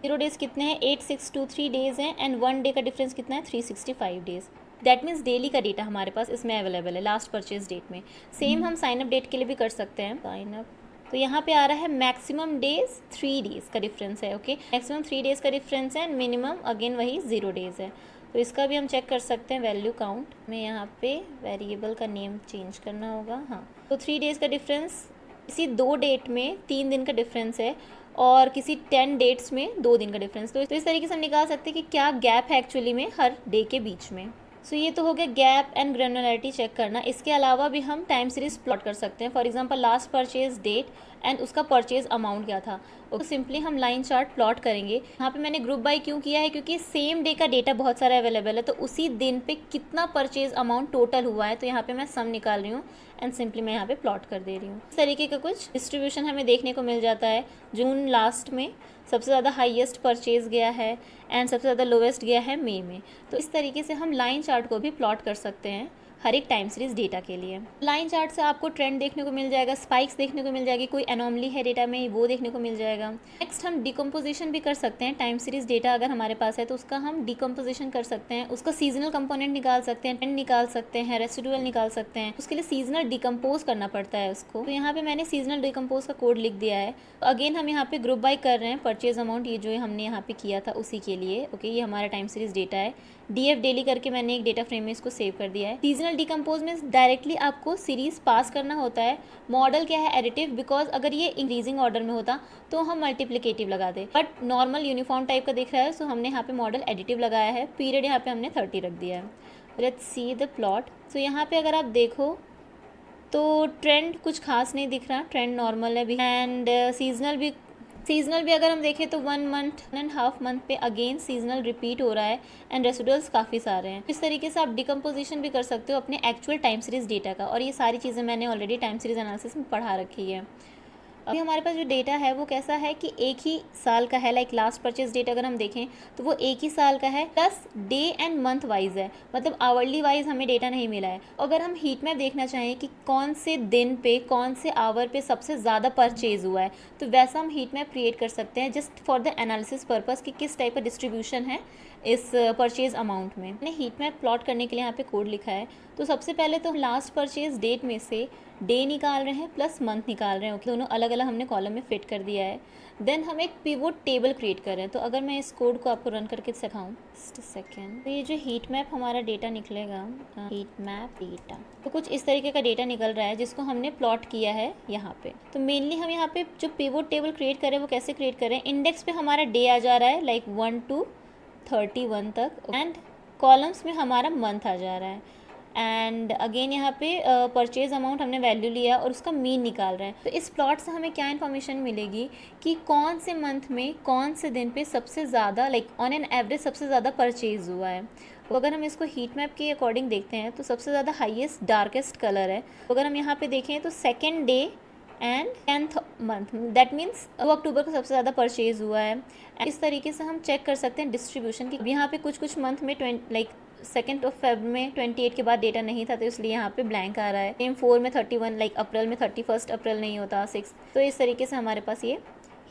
0 डेज़ कितने हैं, 8623 डेज़ हैं, एंड 1 डे का डिफरेंस कितना है, 365 डेज़। दैट मीन्स डेली का डेटा हमारे पास इसमें अवेलेबल है लास्ट परचेज डेट में। सेम हम साइन अप डेट के लिए भी कर सकते हैं। साइन अप तो यहाँ पे आ रहा है मैक्सिमम डेज 3 डेज़ का डिफरेंस है। ओके, मैक्सिमम 3 डेज़ का डिफरेंस है, एंड मिनिमम अगेन वही 0 डेज़ है। तो इसका भी हम चेक कर सकते हैं वैल्यू काउंट में। यहाँ पे वेरिएबल का नेम चेंज करना होगा। हाँ, तो 3 डेज़ का डिफरेंस, किसी 2 डेट में 3 दिन का डिफरेंस है, और किसी 10 डेट्स में 2 दिन का डिफरेंस। तो इस तरीके से हम निकाल सकते हैं कि क्या गैप है एक्चुअली में हर डे के बीच में। सो ये तो हो गया गैप एंड ग्रेनुलरिटी चेक करना। इसके अलावा भी हम टाइम सीरीज प्लॉट कर सकते हैं। For example last purchase date and उसका परचेज अमाउंट क्या था, तो सिंपली हम लाइन चार्ट प्लॉट करेंगे। यहाँ पे मैंने ग्रुप बाय क्यों किया है, क्योंकि सेम डे का डेटा बहुत सारा अवेलेबल है, तो उसी दिन पे कितना परचेज अमाउंट टोटल हुआ है, तो यहाँ पे मैं सम निकाल रही हूँ एंड सिंपली मैं यहाँ पे प्लॉट कर दे रही हूँ। इस तरीके का कुछ डिस्ट्रीब्यूशन हमें देखने को मिल जाता है। जून लास्ट में सबसे ज़्यादा हाईएस्ट परचेज गया है एंड सबसे ज़्यादा लोवेस्ट गया है मई में। तो इस तरीके से हम लाइन चार्ट को भी प्लॉट कर सकते हैं हर एक टाइम सीरीज डेटा के लिए। लाइन चार्ट से आपको ट्रेंड देखने को मिल जाएगा, स्पाइक्स देखने को मिल जाएगी, कोई एनोमली है डेटा में वो देखने को मिल जाएगा। नेक्स्ट हम डिकम्पोजिशन भी कर सकते हैं। टाइम सीरीज डेटा अगर हमारे पास है तो उसका हम डिकम्पोजिशन कर सकते हैं, उसका सीजनल कंपोनेंट निकाल सकते हैं, ट्रेंड निकाल सकते हैं, रेसिडुअल निकाल सकते हैं। उसके लिए सीजनल डिकम्पोज करना पड़ता है उसको। तो यहाँ पे मैंने सीजनल डिकम्पोज का कोड लिख दिया है। तो अगेन हम यहाँ पे ग्रुप बाय कर रहे हैं परचेज अमाउंट, ये जो हमने यहाँ पे किया था उसी के लिए। ओके, ये हमारा टाइम सीरीज डेटा है। डीएफ डेली करके मैंने एक डेटा फ्रेम में इसको सेव कर दिया है। सीजनल डिकम्पोज में डायरेक्टली आपको सीरीज पास करना होता है। मॉडल क्या है, एडिटिव, बिकॉज अगर ये इंक्रीजिंग ऑर्डर में होता तो हम मल्टीप्लिकेटिव लगा दे, बट नॉर्मल यूनिफॉर्म टाइप का दिख रहा है, सो हमने यहाँ पे मॉडल एडिटिव लगाया है। पीरियड यहाँ पे हमने 30 रख दिया है। Let's see the plot. So यहाँ पे अगर आप देखो तो ट्रेंड कुछ खास नहीं दिख रहा, ट्रेंड नॉर्मल है भी, एंड सीजनल भी अगर हम देखें तो 1 मंथ 1.5 मंथ पे अगेन सीजनल रिपीट हो रहा है, एंड रेसिडुअल्स काफ़ी सारे हैं। इस तरीके से आप डिकम्पोजिशन भी कर सकते हो अपने एक्चुअल टाइम सीरीज डेटा का, और ये सारी चीज़ें मैंने ऑलरेडी टाइम सीरीज एनालिसिस में पढ़ा रखी है। अभी हमारे पास जो डेटा है वो कैसा है कि एक ही साल का है। लाइक लास्ट परचेज डेट अगर हम देखें तो वो एक ही साल का है, plus day and month wise है, मतलब आवरली वाइज हमें डेटा नहीं मिला है। अगर हम हीट मैप देखना चाहें कि कौन से दिन पे कौन से आवर पे सबसे ज़्यादा परचेज हुआ है, तो वैसा हम हीट मैप क्रिएट कर सकते हैं just for the analysis purpose कि किस टाइप का डिस्ट्रीब्यूशन है इस परचेज अमाउंट में। मैंने हीट मैप प्लॉट करने के लिए यहाँ पे कोड लिखा है। तो सबसे पहले तो लास्ट परचेज डेट में से डे निकाल रहे हैं प्लस मंथ निकाल रहे हैं। ओके, दोनों अलग अलग हमने कॉलम में फिट कर दिया है। देन हम एक पिवोट टेबल क्रिएट कर रहे हैं। तो अगर मैं इस कोड को आपको रन करके सिखाऊं, जस्ट सेकेंड, तो ये जो हीट मैप हमारा डेटा निकलेगा, हीट मैप डेटा, तो कुछ इस तरीके का डेटा निकल रहा है जिसको हमने प्लॉट किया है यहाँ पे। तो मेनली हम यहाँ पे जो पिवोट टेबल क्रिएट कर रहे हैं वो कैसे क्रिएट कर रहे हैं, इंडेक्स पे हमारा डे आ जा रहा है लाइक 1 to 31 तक, एंड कॉलम्स में हमारा मंथ आ जा रहा है, एंड अगेन यहाँ पे परचेज अमाउंट हमने वैल्यू लिया और उसका मीन निकाल रहे हैं। तो इस प्लॉट से हमें क्या इन्फॉर्मेशन मिलेगी कि कौन से मंथ में कौन से दिन पे सबसे ज़्यादा लाइक ऑन एन एवरेज सबसे ज़्यादा परचेज हुआ है। तो अगर हम इसको हीट मैप के अकॉर्डिंग देखते हैं तो सबसे ज़्यादा हाईएस्ट डार्केस्ट कलर है। तो अगर हम यहाँ पे देखें तो second day and 10th month, that means 2 अक्टूबर को सबसे ज़्यादा परचेज हुआ है। इस तरीके से हम चेक कर सकते हैं डिस्ट्रीब्यूशन की। यहाँ पे कुछ मंथ में 2 फेब में 28 के बाद डेटा नहीं था, तो इसलिए यहाँ पे ब्लैंक आ रहा है। सेम 4 में 31, लाइक अप्रैल में 31 अप्रैल नहीं होता, 6। तो इस तरीके से हमारे पास ये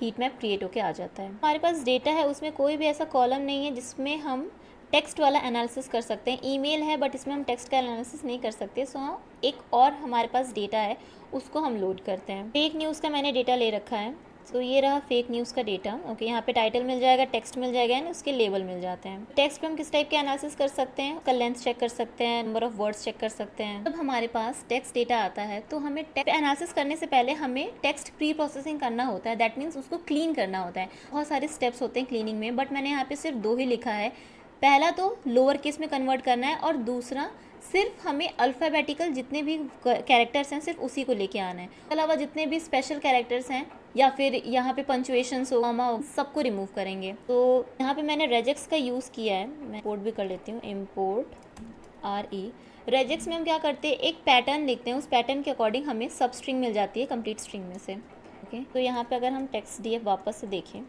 हीट मैप क्रिएट होके आ जाता है। हमारे पास डेटा है, उसमें कोई भी ऐसा कॉलम नहीं है जिसमें हम टेक्स्ट वाला एनालिसिस कर सकते हैं। ईमेल है बट इसमें हम टेक्स्ट का एनालिसिस नहीं कर सकते। सो एक और हमारे पास डेटा है, उसको हम लोड करते हैं। फेक न्यूज़ का मैंने डेटा ले रखा है। सो ये रहा फेक न्यूज़ का डेटा। ओके, यहाँ पे टाइटल मिल जाएगा, टेक्स्ट मिल जाएगा एंड उसके लेबल मिल जाते हैं। टेक्स्ट पे हम किस टाइप के एनालिसिस कर सकते हैं, उसका लेंथ चेक कर सकते हैं, नंबर ऑफ वर्ड्स चेक कर सकते हैं। जब हमारे पास टेक्स्ट डेटा आता है तो हमें टेक्स्ट एनालिसिस करने से पहले हमें टेक्स्ट प्री प्रोसेसिंग करना होता है। दैट मीन्स उसको क्लीन करना होता है। बहुत सारे स्टेप्स होते हैं क्लीनिंग में, बट मैंने यहाँ पे सिर्फ 2 ही लिखा है। पहला तो लोअर केस में कन्वर्ट करना है, और दूसरा सिर्फ हमें अल्फ़ाबेटिकल जितने भी कैरेक्टर्स हैं सिर्फ उसी को लेके आना है। इसके अलावा जितने भी स्पेशल कैरेक्टर्स हैं या फिर यहाँ पे पंचुएशंस हो, कॉमा हो, सबको रिमूव करेंगे। तो यहाँ पे मैंने रेजेक्स का यूज़ किया है। मैं इंपोर्ट भी कर लेती हूँ, इंपोर्ट RE। रेजेक्स में हम क्या करते हैं, एक पैटर्न लिखते हैं, उस पैटर्न के अकॉर्डिंग हमें सब स्ट्रिंग मिल जाती है कंप्लीट स्ट्रिंग में से। ओके, तो यहाँ पे अगर हम टेक्स्ट DF वापस से देखें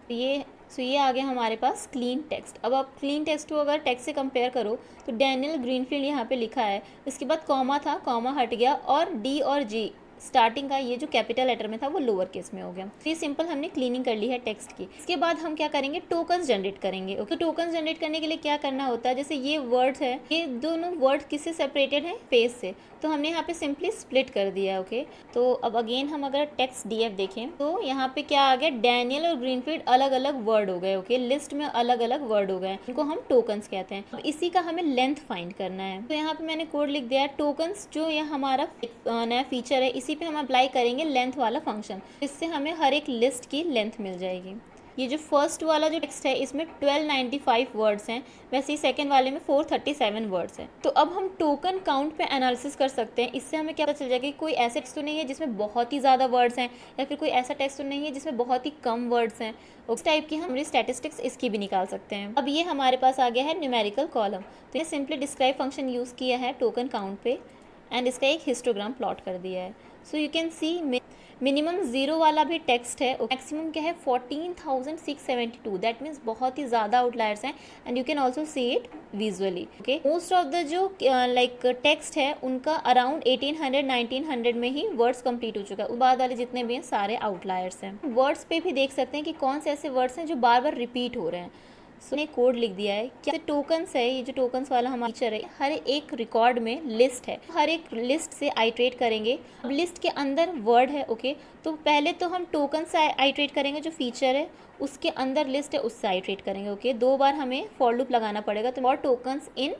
तो ये आ गया हमारे पास क्लीन टेक्स्ट। अब आप क्लीन टेक्स्ट को अगर टेक्स्ट से कंपेयर करो तो डैनियल ग्रीनफील्ड यहाँ पे लिखा है, इसके बाद कॉमा था, कॉमा हट गया, और D और G स्टार्टिंग का ये जो कैपिटल लेटर में था वो लोअर केस में हो गया। तो ये सिंपल हमने क्लीनिंग कर ली है टेक्स्ट की। इसके बाद हम क्या करेंगे, टोकन्स जनरेट करेंगे। ओके, टोकन्स जनरेट करने के लिए क्या करना होता है, जैसे ये वर्ड्स है, ये दोनों वर्ड किससे सेपरेटेड है, फेस से, तो हमने यहाँ पे सिंपली स्प्लिट कर दिया है। ओके, तो अब अगेन हम अगर टेक्स्ट डीएफ देखें तो यहाँ पे क्या आ गया, डैनियल और ग्रीनफील्ड अलग अलग वर्ड हो गए। ओके, लिस्ट में अलग अलग वर्ड हो गए, इनको हम टोकन्स कहते हैं। अब इसी का हमें लेंथ फाइंड करना है। तो यहाँ पे मैंने कोड लिख दिया है, टोकन्स जो ये हमारा नया फीचर है, इसी पे हम अप्लाई करेंगे लेंथ वाला फंक्शन, इससे हमें हर एक लिस्ट की लेंथ मिल जाएगी। ये जो फर्स्ट वाला जो टेक्स्ट है इसमें 1295 वर्ड्स हैं, वैसे ही सेकंड वाले में 437 वर्ड्स हैं। तो अब हम टोकन काउंट पे एनालिसिस कर सकते हैं। इससे हमें क्या पता चल जाएगा कि कोई ऐसे टेक्स्ट तो नहीं है जिसमें बहुत ही ज़्यादा वर्ड्स हैं, या फिर कोई ऐसा टेक्स्ट तो नहीं है जिसमें बहुत ही कम वर्ड्स हैं। उस टाइप की हम स्टैटिस्टिक्स इसकी भी निकाल सकते हैं। अब ये हमारे पास आ गया है न्यूमेरिकल कॉलम। तो ये सिंपली डिस्क्राइब फंक्शन यूज़ किया है टोकन काउंट पे, एंड इसका एक हिस्टोग्राम प्लॉट कर दिया है। So you can C minimum 0 वाला भी टेक्स्ट है, मैक्सिमम क्या है 14,672, दैट मीन्स बहुत ही ज़्यादा आउटलायर्स हैं, and you can also see it visually. Okay, most of the जो लाइक टेक्स्ट है उनका अराउंड 1800-1900 में ही वर्ड्स कंप्लीट हो चुका है। उसके बाद वाले जितने भी हैं सारे आउटलायर्स हैं। वर्ड्स पे भी देख सकते हैं कि कौन से ऐसे वर्ड्स हैं जो बार बार रिपीट हो रहे हैं। सो ने कोड लिख दिया है, क्या टोकन्स है, ये जो टोकन्स वाला हमारा फीचर है, हर एक रिकॉर्ड में लिस्ट है, हर एक लिस्ट से आइट्रेट करेंगे। अब लिस्ट के अंदर वर्ड है। ओके, तो पहले तो हम टोकन से आइट्रेट करेंगे, जो फीचर है उसके अंदर लिस्ट है उससे आइट्रेट करेंगे। ओके, 2 बार हमें फॉर लूप लगाना पड़ेगा। तो for tokens in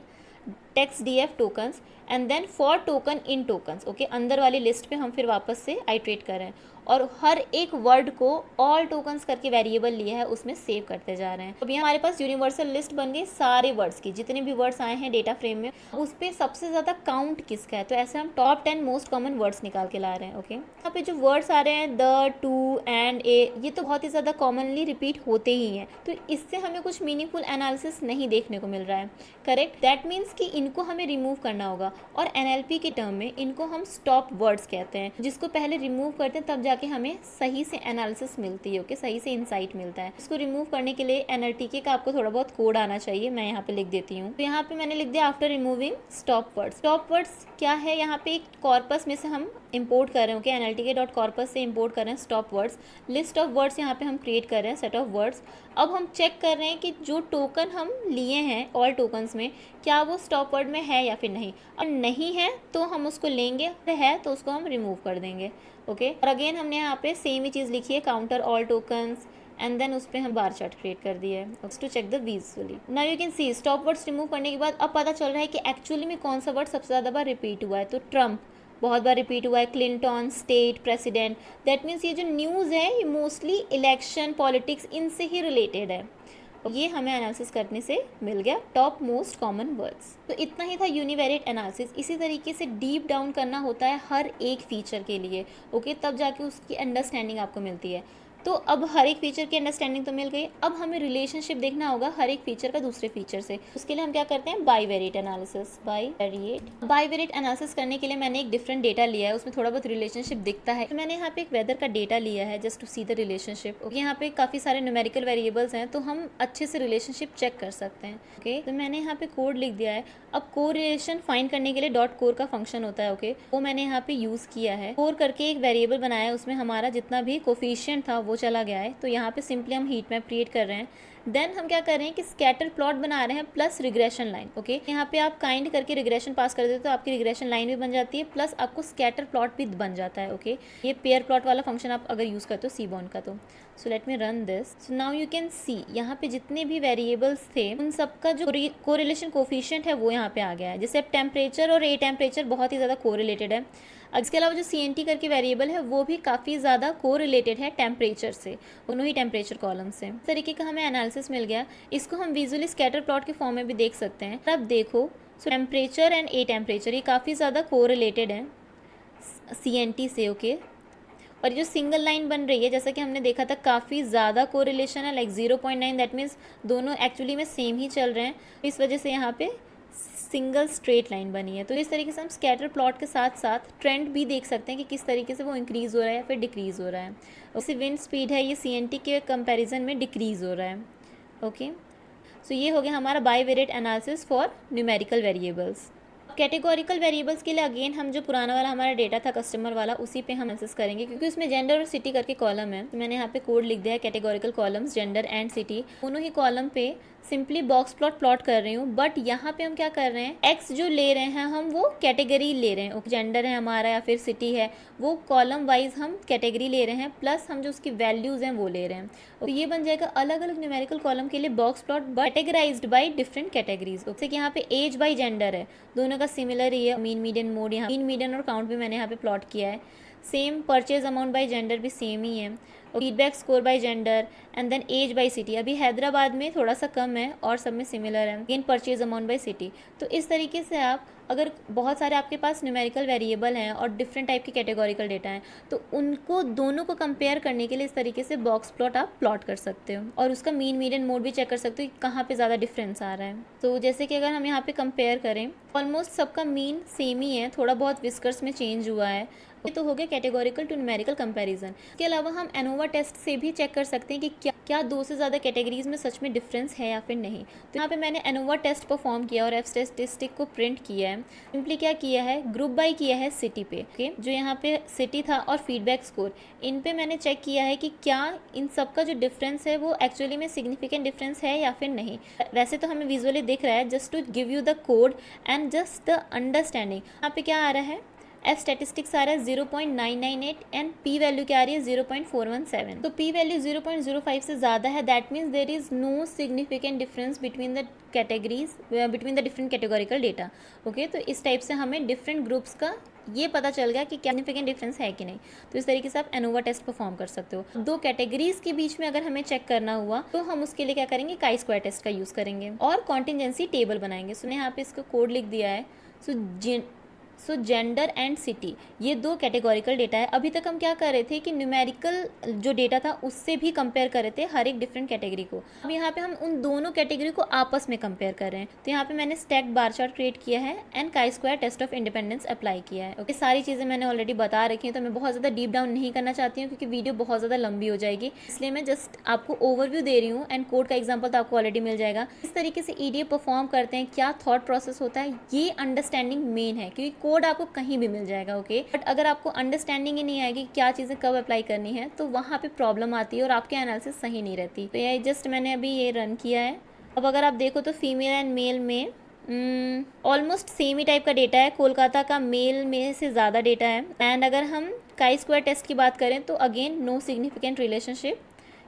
text DF tokens and then for token in tokens. Okay, अंदर वाली लिस्ट पे हम फिर वापस से आइट्रेट करें, और हर एक वर्ड को ऑल टोकन्स करके वेरिएबल लिया है उसमें सेव करते जा रहे हैं। अब यहाँ हमारे पास यूनिवर्सल लिस्ट बन गई सारे वर्ड्स की, जितने भी वर्ड्स आए हैं डेटा फ्रेम में, उस पर सबसे ज़्यादा काउंट किसका है, तो ऐसे हम टॉप 10 मोस्ट कॉमन वर्ड्स निकाल के ला रहे हैं। ओके, यहाँ पे जो वर्ड्स आ रहे हैं द, टू एंड ए, ये तो बहुत ही ज़्यादा कॉमनली रिपीट होते ही हैं, तो इससे हमें कुछ मीनिंगफुल एनालिसिस नहीं देखने को मिल रहा है। करेक्ट, दैट मीन्स कि इनको हमें रिमूव करना होगा, और एनएलपी के टर्म में इनको हम स्टॉप वर्ड्स कहते हैं, जिसको पहले रिमूव करते हैं तब जाके हमें सही से एनालिसिस मिलती है। ओके, सही से इंसाइट मिलता है। इसको रिमूव करने के लिए एनएलटीके का आपको थोड़ा बहुत कोड आना चाहिए, मैं यहाँ पे लिख देती हूँ। तो यहाँ पे मैंने लिख दिया after removing stop words. Stop words क्या है, यहाँ पे एक कॉर्पस में से हम इंपोर्ट कर रहे हैं। ओके, एनएलटीके.कॉर्पस से इंपोर्ट कर रहे हैं stop words. List of words यहाँ पे हम क्रिएट कर रहे हैं, सेट ऑफ वर्ड्स। अब हम चेक कर रहे हैं कि जो टोकन हम लिए हैं ऑल टोकन्स में, क्या वो स्टॉप वर्ड में है या फिर नहीं। और नहीं है तो हम उसको लेंगे, है तो उसको हम रिमूव कर देंगे। ओके, और अगेन हमने यहाँ पे सेम ही चीज़ लिखी है, counter all tokens, and then उस पर हम बार चार्ट क्रिएट कर दिए है to check the visually. Now you can see stop words remove करने के बाद अब पता चल रहा है कि एक्चुअली में कौन सा वर्ड सबसे ज़्यादा बार रिपीट हुआ है। तो ट्रम्प बहुत बार रिपीट हुआ है, Clinton, state, president. That means ये जो न्यूज़ है ये मोस्टली इलेक्शन, पॉलिटिक्स, इनसे ही रिलेटेड है। ये हमें एनालिसिस करने से मिल गया टॉप मोस्ट कॉमन वर्ड्स। तो इतना ही था यूनिवेरिएट एनालिसिस। इसी तरीके से डीप डाउन करना होता है हर एक फीचर के लिए। ओके, तब जाके उसकी अंडरस्टैंडिंग आपको मिलती है। तो अब हर एक फीचर की अंडरस्टैंडिंग तो मिल गई, अब हमें रिलेशनशिप देखना होगा हर एक फीचर का दूसरे फीचर से। उसके लिए हम क्या करते हैं, बाईवेरिएट एनालिसिस। बाईवेरिएट एनालिसिस करने के लिए मैंने एक डिफरेंट डेटा लिया है, उसमें थोड़ा बहुत रिलेशनशिप दिखता है। तो मैंने यहाँ पे एक वेदर का डेटा लिया है just to see the relationship. यहाँ पे काफ़ी सारे न्यूमेरिकल वेरिएबल्स हैं, तो हम अच्छे से रिलेशनशिप चेक कर सकते हैं। ओके, तो मैंने यहाँ पे कोड लिख दिया है। अब कोरिलेशन फाइंड करने के लिए डॉट कोर का फंक्शन होता है। ओके, वो मैंने यहाँ पे यूज़ किया है। कोर करके एक वेरिएबल बनाया है, उसमें हमारा जितना भी कोफिशिएंट था वो चला गया है। तो यहाँ पे सिंपली हम हीट मैप क्रिएट कर रहे हैं। देन हम क्या कर रहे हैं कि स्कैटर प्लॉट बना रहे हैं प्लस रिग्रेशन लाइन। ओके, यहाँ पे आप काइंड करके रिग्रेशन पास कर देते तो आपकी रिग्रेशन लाइन भी बन जाती है, प्लस आपको स्कैटर प्लॉट भी बन जाता है। ओके, ये पेयर प्लॉट वाला फंक्शन आप अगर यूज़ करते हो सीबॉर्न का। तो so let me run this. So now you can सी यहाँ पे जितने भी वेरिएबल्स थे उन सबका जो कोरिलेशन कोफिशिएंट है वो यहाँ पे आ गया है। जैसे अब टेम्परेचर और ए टेम्परेचर बहुत ही ज़्यादा कोरिलेटेड है। इसके अलावा जो CNT करके वेरिएबल है वो भी काफ़ी ज़्यादा कोरिलेटेड है टेम्परेचर से, दोनों ही टेम्परेचर कॉलम से। इस तरीके का हमें एनालिसिस मिल गया। इसको हम विजुअली स्कैटर प्लॉट के फॉर्म में भी देख सकते हैं। अब देखो, सो टेम्परेचर एंड ए टेम्परेचर ये काफ़ी ज़्यादा कोरिलेटेड है CNT से। ओके, और जो सिंगल लाइन बन रही है जैसा कि हमने देखा था काफ़ी ज़्यादा कोरिलेशन है, लाइक 0.9, दैट मीन्स दोनों एक्चुअली में सेम ही चल रहे हैं। इस वजह से यहाँ पे सिंगल स्ट्रेट लाइन बनी है। तो इस तरीके से हम स्कैटर प्लॉट के साथ साथ ट्रेंड भी देख सकते हैं कि किस तरीके से वो इंक्रीज़ हो रहा है या फिर डिक्रीज़ हो रहा है। उसी विंड स्पीड है, ये CNT के कंपैरिजन में डिक्रीज़ हो रहा है। ओके, सो ये हो गया हमारा bivariate analysis for numerical variables. Categorical variables के लिए अगेन हम जो पुराना वाला हमारा डेटा था कस्टमर वाला, उसी पे हम एक्सेस करेंगे, क्योंकि उसमें जेंडर और सिटी करके कॉलम है। तो मैंने यहाँ पे कोड लिख दिया है, categorical columns gender and city, दोनों ही कॉलम पे सिंपली बॉक्स प्लॉट कर रही हूँ। बट यहाँ पे हम क्या कर रहे हैं, एक्स जो ले रहे हैं हम वो कैटेगरी ले रहे हैं, जेंडर है हमारा या फिर सिटी है, वो कॉलम वाइज हम कैटेगरी ले रहे हैं, प्लस हम जो उसकी वैल्यूज हैं वो ले रहे हैं। तो ये बन जाएगा अलग अलग न्यूमेरिकल कॉलम के लिए box plot categorised by different categories. जैसे कि यहाँ पे एज बाय जेंडर है, दोनों का सिमिलर ही है। मीन मीडियन मोड, यहाँ मीन मीडियन और काउंट भी मैंने यहाँ पे प्लॉट किया है। Same purchase amount by gender भी सेम ही है, और feedback score by gender and then age by city. अभी हैदराबाद में थोड़ा सा कम है और सब में सिमिलर है। Again purchase amount bye city. तो इस तरीके से आप, अगर बहुत सारे आपके पास न्यूमेरिकल वेरिएबल हैं और डिफरेंट टाइप के कैटेगोरिकल डेटा हैं, तो उनको दोनों को कंपेयर करने के लिए इस तरीके से बॉक्स प्लॉट आप प्लॉट कर सकते हो, और उसका मीन मीडियन मोड भी चेक कर सकते हो कि कहाँ पे ज़्यादा डिफरेंस आ रहा है। तो जैसे कि अगर हम यहाँ पे कंपेयर करें, ऑलमोस्ट सबका मीन सेम ही है, थोड़ा बहुत विस्कर्स में चेंज हुआ है। ये तो हो गया कैटेगोरिकल टू न्यूमेरिकल कंपैरिजन। इसके अलावा हम एनोवा टेस्ट से भी चेक कर सकते हैं कि क्या दो से ज़्यादा कैटेगरीज में सच में डिफरेंस है या फिर नहीं। तो यहाँ पे मैंने एनोवा टेस्ट परफॉर्म किया और एफ स्टैटिस्टिक को प्रिंट किया है। सिंपली क्या किया है, ग्रुप बाय किया है सिटी पे, ओके, जो यहाँ पे सिटी था और फीडबैक स्कोर, इन पे मैंने चेक किया है कि क्या इन सब का जो डिफरेंस है वो एक्चुअली में सिग्निफिकेंट डिफरेंस है या फिर नहीं। वैसे तो हमें विजुअली दिख रहा है, just to give you the code and just the understanding. यहाँ पे क्या आ रहा है, एफ स्टैटिस्टिक्स आ रहा है 0.998 एंड पी वैल्यू क्या आ रही है 0.417। तो पी वैल्यू 0.05 से ज़्यादा है, that means there is no significant difference between the categories, between the different categorical data. Okay, तो इस टाइप से हमें डिफरेंट ग्रुप्स का ये पता चल गया कि क्या सिग्निफिकेंट डिफरेंस है कि नहीं। तो इस तरीके से आप एनोवा टेस्ट परफॉर्म कर सकते हो। दो कैटेगरीज के बीच में अगर हमें चेक करना हुआ तो हम उसके लिए क्या करेंगे, काई स्क्वायर टेस्ट का यूज़ करेंगे और कॉन्टिजेंसी टेबल बनाएंगे। सो यहाँ पे इसका कोड लिख दिया है। सो जेंडर एंड सिटी, ये दो कैटेगोरिकल डेटा है। अभी तक हम क्या कर रहे थे कि न्यूमेरिकल जो डेटा था उससे भी कंपेयर कर रहे थे हर एक डिफरेंट कैटेगरी को। अब यहाँ पे हम उन दोनों कैटेगरी को आपस में कंपेयर कर रहे हैं। तो यहाँ पे मैंने स्टैक्ड बार चार्ट क्रिएट किया है and chi square test of independence apply किया है। ओके, सारी चीज़ें मैंने ऑलरेडी बता रखी हैं, तो मैं बहुत ज़्यादा डीप डाउन नहीं करना चाहती हूँ क्योंकि वीडियो बहुत ज़्यादा लंबी हो जाएगी, इसलिए मैं जस्ट आपको ओवरव्यू दे रही हूँ एंड कोड का एग्जाम्पल तो आपको ऑलरेडी मिल जाएगा। इस तरीके से ईडीए परफॉर्म करते हैं, क्या थॉट प्रोसेस होता है, ये अंडरस्टैंडिंग मेन है, क्योंकि कोड आपको कहीं भी मिल जाएगा। ओके, बट अगर आपको अंडरस्टैंडिंग ही नहीं आएगी क्या चीज़ें कब अप्लाई करनी है, तो वहाँ पे प्रॉब्लम आती है और आपके एनालिसिस सही नहीं रहती। तो ये जस्ट मैंने अभी ये रन किया है। अब अगर आप देखो तो फीमेल एंड मेल में ऑलमोस्ट सेम ही टाइप का डेटा है। कोलकाता का मेल में से ज़्यादा डेटा है। एंड अगर हम काई स्क्वायर टेस्ट की बात करें तो अगेन नो सिग्निफिकेंट रिलेशनशिप,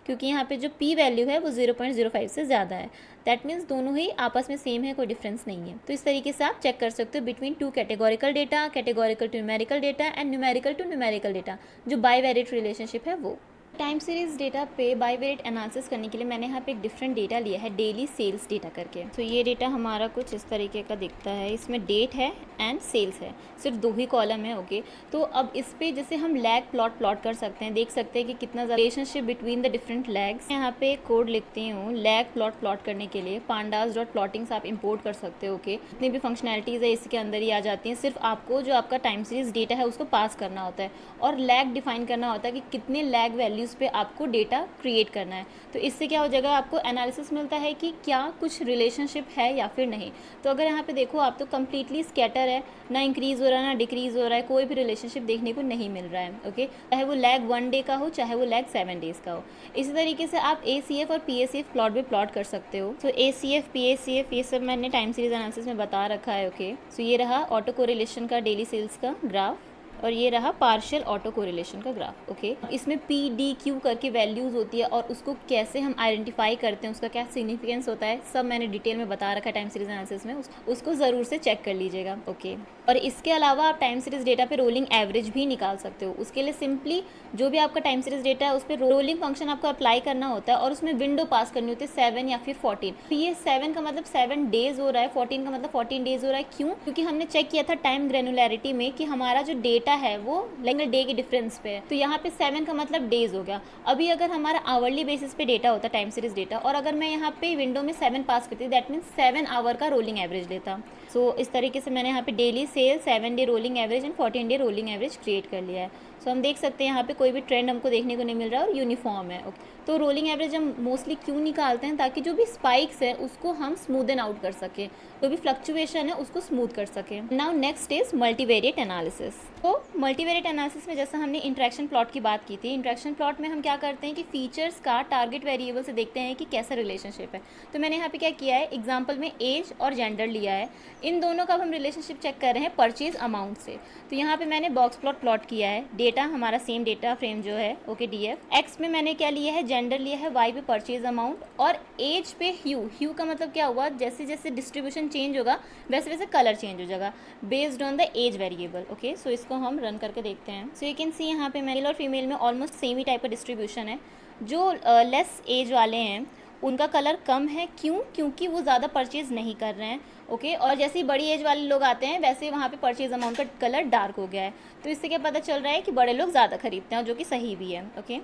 क्योंकि यहाँ पे जो पी वैल्यू है वो 0.05 से ज़्यादा है। दैट मीन्स दोनों ही आपस में सेम है, कोई डिफरेंस नहीं है। तो इस तरीके से आप चेक कर सकते हो between two categorical data, categorical to numerical data and numerical to numerical data, जो बाइवेरिएट रिलेशनशिप है वो। टाइम सीरीज डेटा पे बाइवेरिएट एनालिसिस करने के लिए मैंने यहाँ पे एक डिफरेंट डेटा लिया है, डेली सेल्स डेटा करके। तो ये डेटा हमारा कुछ इस तरीके का दिखता है। इसमें डेट है एंड सेल्स है, सिर्फ दो ही कॉलम है। ओके, तो अब इस पे जैसे हम लैग प्लॉट कर सकते हैं, देख सकते हैं कि कितना relationship between the different lags. यहाँ पे कोड लिखती हूँ लैग प्लॉट करने के लिए पांडास डॉट प्लॉटिंग्स आप इंपोर्ट कर सकते हो। ओके, जितनी भी फंक्शनैलिटीज़ है इसके अंदर ही आ जाती हैं। सिर्फ आपको जो आपका टाइम सीरीज डेटा है उसको पास करना होता है और लैग डिफाइन करना होता है कि कितने लैग वैल्यूज़ पे आपको डेटा क्रिएट करना है। तो इससे क्या हो जाएगा, आपको एनालिसिस मिलता है कि क्या कुछ रिलेशनशिप है या फिर नहीं। तो अगर यहाँ पे देखो आप तो कम्प्लीटली स्कैटर है, ना इंक्रीज़ हो रहा है ना डिक्रीज़ हो रहा है, कोई भी रिलेशनशिप देखने को नहीं मिल रहा है। ओके, चाहे वो लैग 1 डे का हो चाहे वो लैग 7 डेज़ का हो। इसी तरीके से आप ACF और PACF प्लॉट भी प्लॉट कर सकते हो। तो ACF PACF ये सब मैंने टाइम सीरीज एनालिसिस में बता रखा है। ओके, सो ये रहा ऑटो कोरिलेशन का डेली सेल्स का ग्राफ और ये रहा पार्शियल ऑटो कोरिलेशन का ग्राफ। ओके, इसमें PDQ करके वैल्यूज़ होती है और उसको कैसे हम आइडेंटिफाई करते हैं, उसका क्या सिग्निफिकेंस होता है, सब मैंने डिटेल में बता रखा है टाइम सीरीज एनालिसिस में, उसको ज़रूर से चेक कर लीजिएगा। ओके, और इसके अलावा आप टाइम सीरीज डेटा पे रोलिंग एवरेज भी निकाल सकते हो। उसके लिए सिंपली जो भी आपका टाइम सीरीज डेटा है उस पर रोलिंग फंक्शन आपको अप्लाई करना होता है और उसमें विंडो पास करनी होती है 7 या फिर 14। तो ये 7 का मतलब 7 डेज हो रहा है, 14 का मतलब 14 डेज हो रहा है। क्यों? क्योंकि हमने चेक किया था टाइम ग्रेनुलैरिटी में कि हमारा जो डेटा डेटा है वो सिंगल डे के डिफरेंस पे है, तो यहाँ पे 7 का मतलब डेज हो गया। अभी अगर हमारा आवरली बेसिस पे डेटा होता, टाइम सीरीज डेटा, और अगर मैं यहाँ पे विंडो में 7 पास करती, दैट मीन्स 7 आवर का रोलिंग एवरेज लेता। सो इस तरीके से मैंने यहाँ पे daily cell, 7 day rolling average and 14 day rolling average create कर लिया है। सो हम देख सकते हैं यहाँ पे कोई भी ट्रेंड हमको देखने को नहीं मिल रहा है और यूनिफॉर्म है। तो रोलिंग एवरेज हम मोस्टली क्यों निकालते हैं, ताकि जो भी स्पाइक्स है उसको हम स्मूदन आउट कर सकें, जो भी फ्लक्चुएशन है उसको स्मूथ कर सकें। Now next is multivariate analysis. तो मल्टीवेरिएट एनालिसिस में जैसा हमने इंटरेक्शन प्लॉट की बात की थी, इंटरेक्शन प्लॉट में हम क्या करते हैं कि फीचर्स का टारगेट वेरिएबल से देखते हैं कि कैसा रिलेशनशिप है। तो मैंने यहाँ पे क्या किया है, एग्जाम्पल में एज और जेंडर लिया है, इन दोनों का हम रिलेशनशिप चेक कर रहे हैं परचेज अमाउंट से। तो यहाँ पे मैंने बॉक्स प्लॉट किया है, डेटा हमारा सेम डेटा फ्रेम जो है ओके डीएफ। एक्स में मैंने क्या लिया है, जेंडर लिया है, वाई पे परचेज अमाउंट, और एज पे ह्यू का मतलब क्या हुआ, जैसे जैसे डिस्ट्रीब्यूशन चेंज होगा वैसे वैसे कलर चेंज हो जाएगा based on the age variable. Okay, so इसको हम रन करके देखते हैं। सो यू कैन सी यहाँ पे मेल और फीमेल में ऑलमोस्ट सेम ही टाइप का डिस्ट्रीब्यूशन है। जो लेस एज वाले हैं उनका कलर कम है, क्यों, क्योंकि वो ज़्यादा परचेज नहीं कर रहे हैं। ओके, और जैसे ही बड़ी एज वाले लोग आते हैं वैसे वहाँ पे परचेज अमाउंट का कलर डार्क हो गया है। तो इससे क्या पता चल रहा है कि बड़े लोग ज़्यादा खरीदते हैं, जो कि सही भी है। ओके,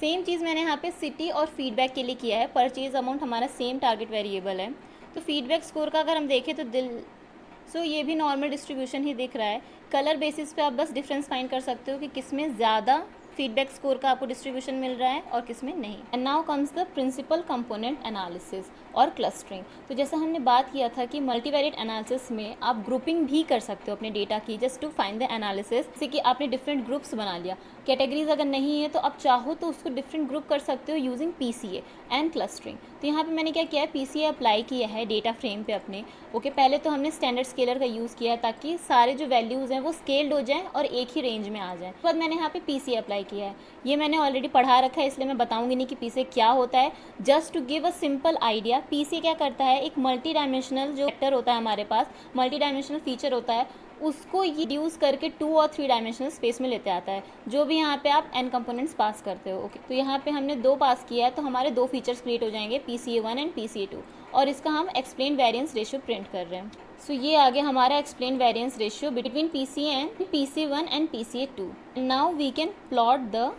सेम चीज़ मैंने यहाँ पे सिटी और फीडबैक के लिए किया है। परचेज अमाउंट हमारा सेम टारगेट वेरिएबल है। तो फीडबैक स्कोर का अगर हम देखें तो ये भी नॉर्मल डिस्ट्रीब्यूशन ही दिख रहा है। कलर बेसिस पे आप बस डिफरेंस फाइंड कर सकते हो कि किसमें ज़्यादा फीडबैक स्कोर का आपको डिस्ट्रीब्यूशन मिल रहा है और किसमें नहीं। And now comes the principal component analysis और क्लस्टरिंग। तो जैसा हमने बात किया था कि मल्टीवेरिएट एनालिसिस में आप ग्रुपिंग भी कर सकते हो अपने डेटा की, just to find the analysis. जैसे कि आपने डिफरेंट ग्रुप्स बना लिया, कैटेगरीज अगर नहीं है तो आप चाहो तो उसको डिफरेंट ग्रुप कर सकते हो यूजिंग पीसीए एंड क्लस्टरिंग। तो यहाँ पे मैंने क्या किया है, पीसीए अप्लाई किया है डेटा फ्रेम पे अपने। ओके, पहले तो हमने स्टैंडर्ड स्केलर का यूज़ किया है ताकि सारे जो वैल्यूज़ हैं वो स्केल्ड हो जाएं और एक ही रेंज में आ जाएं। उसके बाद मैंने यहाँ पे पीसीए अप्लाई किया है। ये मैंने ऑलरेडी पढ़ा रखा है इसलिए मैं बताऊंगी नहीं कि पीसीए क्या होता है। Just to give a simple idea, PCA क्या करता है, एक मल्टी डायमेंशनल जो वेक्टर होता है हमारे पास, मल्टी डायमेंशनल फीचर होता है, उसको ये रिड्यूस करके 2 और 3 डायमेंशनल स्पेस में लेते आता है, जो भी यहाँ पे आप n कंपोनेंट्स पास करते हो। ओके, तो यहाँ पे हमने 2 पास किया है, तो हमारे 2 फीचर्स क्रिएट हो जाएंगे, PCA1 एंड PCA2, और इसका हम एक्सप्लेन वेरिएंस रेशियो प्रिंट कर रहे हैं। सो ये आगे हमारा explain variance ratio between PCA1 and PCA2। Now we can plot the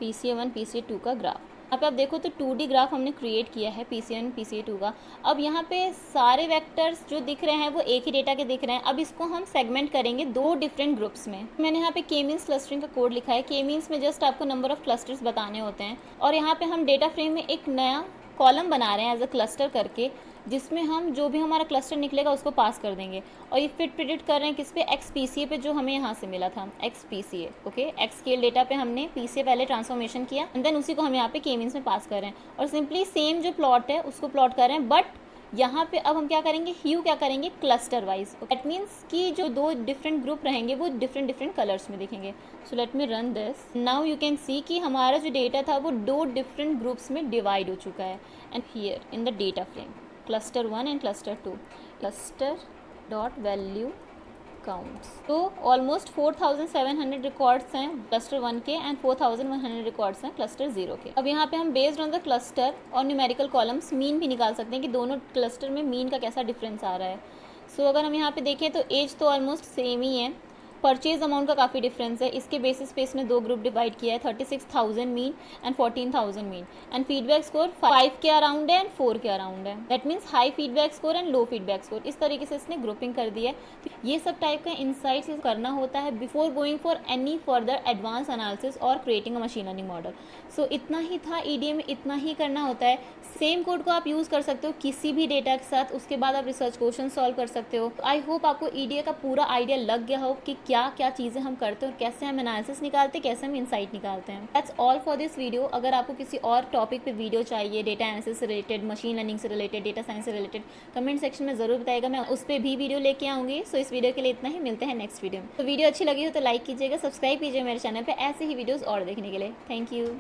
PCA1 PCA2 का ग्राफ। यहाँ पे आप देखो तो 2D ग्राफ हमने क्रिएट किया है PCA1 PCA2 का। अब यहाँ पे सारे वेक्टर्स जो दिख रहे हैं वो एक ही डेटा के दिख रहे हैं। अब इसको हम सेगमेंट करेंगे 2 डिफरेंट ग्रुप्स में। मैंने यहाँ पे के मीन्स क्लस्टरिंग का कोड लिखा है। के मीन्स में जस्ट आपको नंबर ऑफ क्लस्टर्स बताने होते हैं, और यहाँ पे हम डेटा फ्रेम में एक नया कॉलम बना रहे हैं एज अ क्लस्टर करके, जिसमें हम जो भी हमारा क्लस्टर निकलेगा उसको पास कर देंगे। और ये फिट प्रिडिक्ट कर रहे हैं किस पे, एक्स पीसीए पे, जो हमें यहाँ से मिला था x PCA. Okay, x scale data पे हमने पीसीए पहले ट्रांसफॉर्मेशन किया एंड देन उसी को हम यहाँ पे के मीन्स में पास कर रहे हैं, और सिंपली सेम जो प्लॉट है उसको प्लॉट कर रहे हैं। बट यहाँ पे अब हम क्या करेंगे, ह्यू क्या करेंगे, क्लस्टर वाइज। दैट मीन्स कि जो 2 डिफरेंट ग्रुप रहेंगे वो डिफरेंट कलर्स में दिखेंगे। So let me run this. Now you can see कि हमारा जो डेटा था वो 2 डिफरेंट ग्रुप्स में डिवाइड हो चुका है। And here in the data frame cluster 1 and cluster 2, cluster dot value counts। तो ऑलमोस्ट 4700 रिकॉर्ड्स हैं क्लस्टर 1 के एंड 4100 रिकॉर्ड्स हैं क्लस्टर 0 के। अब यहाँ पे हम बेस्ड ऑन द क्लस्टर और न्यूमेरिकल कॉलम्स मीन भी निकाल सकते हैं कि दोनों क्लस्टर में मीन का कैसा डिफरेंस आ रहा है। सो अगर हम यहाँ पे देखें तो एज तो ऑलमोस्ट सेम ही है, परचेज अमाउंट का काफ़ी डिफरेंस है। इसके बेसिस पे इसने 2 ग्रुप डिवाइड किया है, 36,000 mean and 14,000 mean. And feedback score 5 के अराउंड है एंड 4 के अराउंड है। That means high feedback score and low feedback score. इस तरीके से इसने ग्रुपिंग कर दी है। तो ये सब टाइप का इंसाइट्स करना होता है before going for any further advance analysis और creating a machine learning model. So इतना ही था, ईडीए में इतना ही करना होता है। सेम कोड को आप यूज़ कर सकते हो किसी भी डेटा के साथ, उसके बाद आप रिसर्च क्वेश्चन सॉल्व कर सकते हो। आई होप आपको ईडीए का पूरा आइडिया लग गया हो कि क्या क्या चीज़ें हम करते हैं और कैसे हम एनालिसिस निकालते हैं, कैसे हम इंसाइट निकालते हैं। That's all for this video. अगर आपको किसी और टॉपिक पे वीडियो चाहिए, डेटा एनालिसिस से रिलेटेड, मशीन लर्निंग से रिलेटेड, डेटा साइंस से रिलेटेड, कमेंट सेक्शन में ज़रूर बताइएगा, मैं उस पर भी वीडियो लेके आऊँगी। सो इस वीडियो के लिए इतना ही, मिलते हैं नेक्स्ट वीडियो में। तो वीडियो अच्छी लगी हो तो लाइक कीजिएगा, सब्सक्राइब कीजिए मेरे चैनल पर ऐसे ही वीडियोज़ और देखने के लिए। Thank you.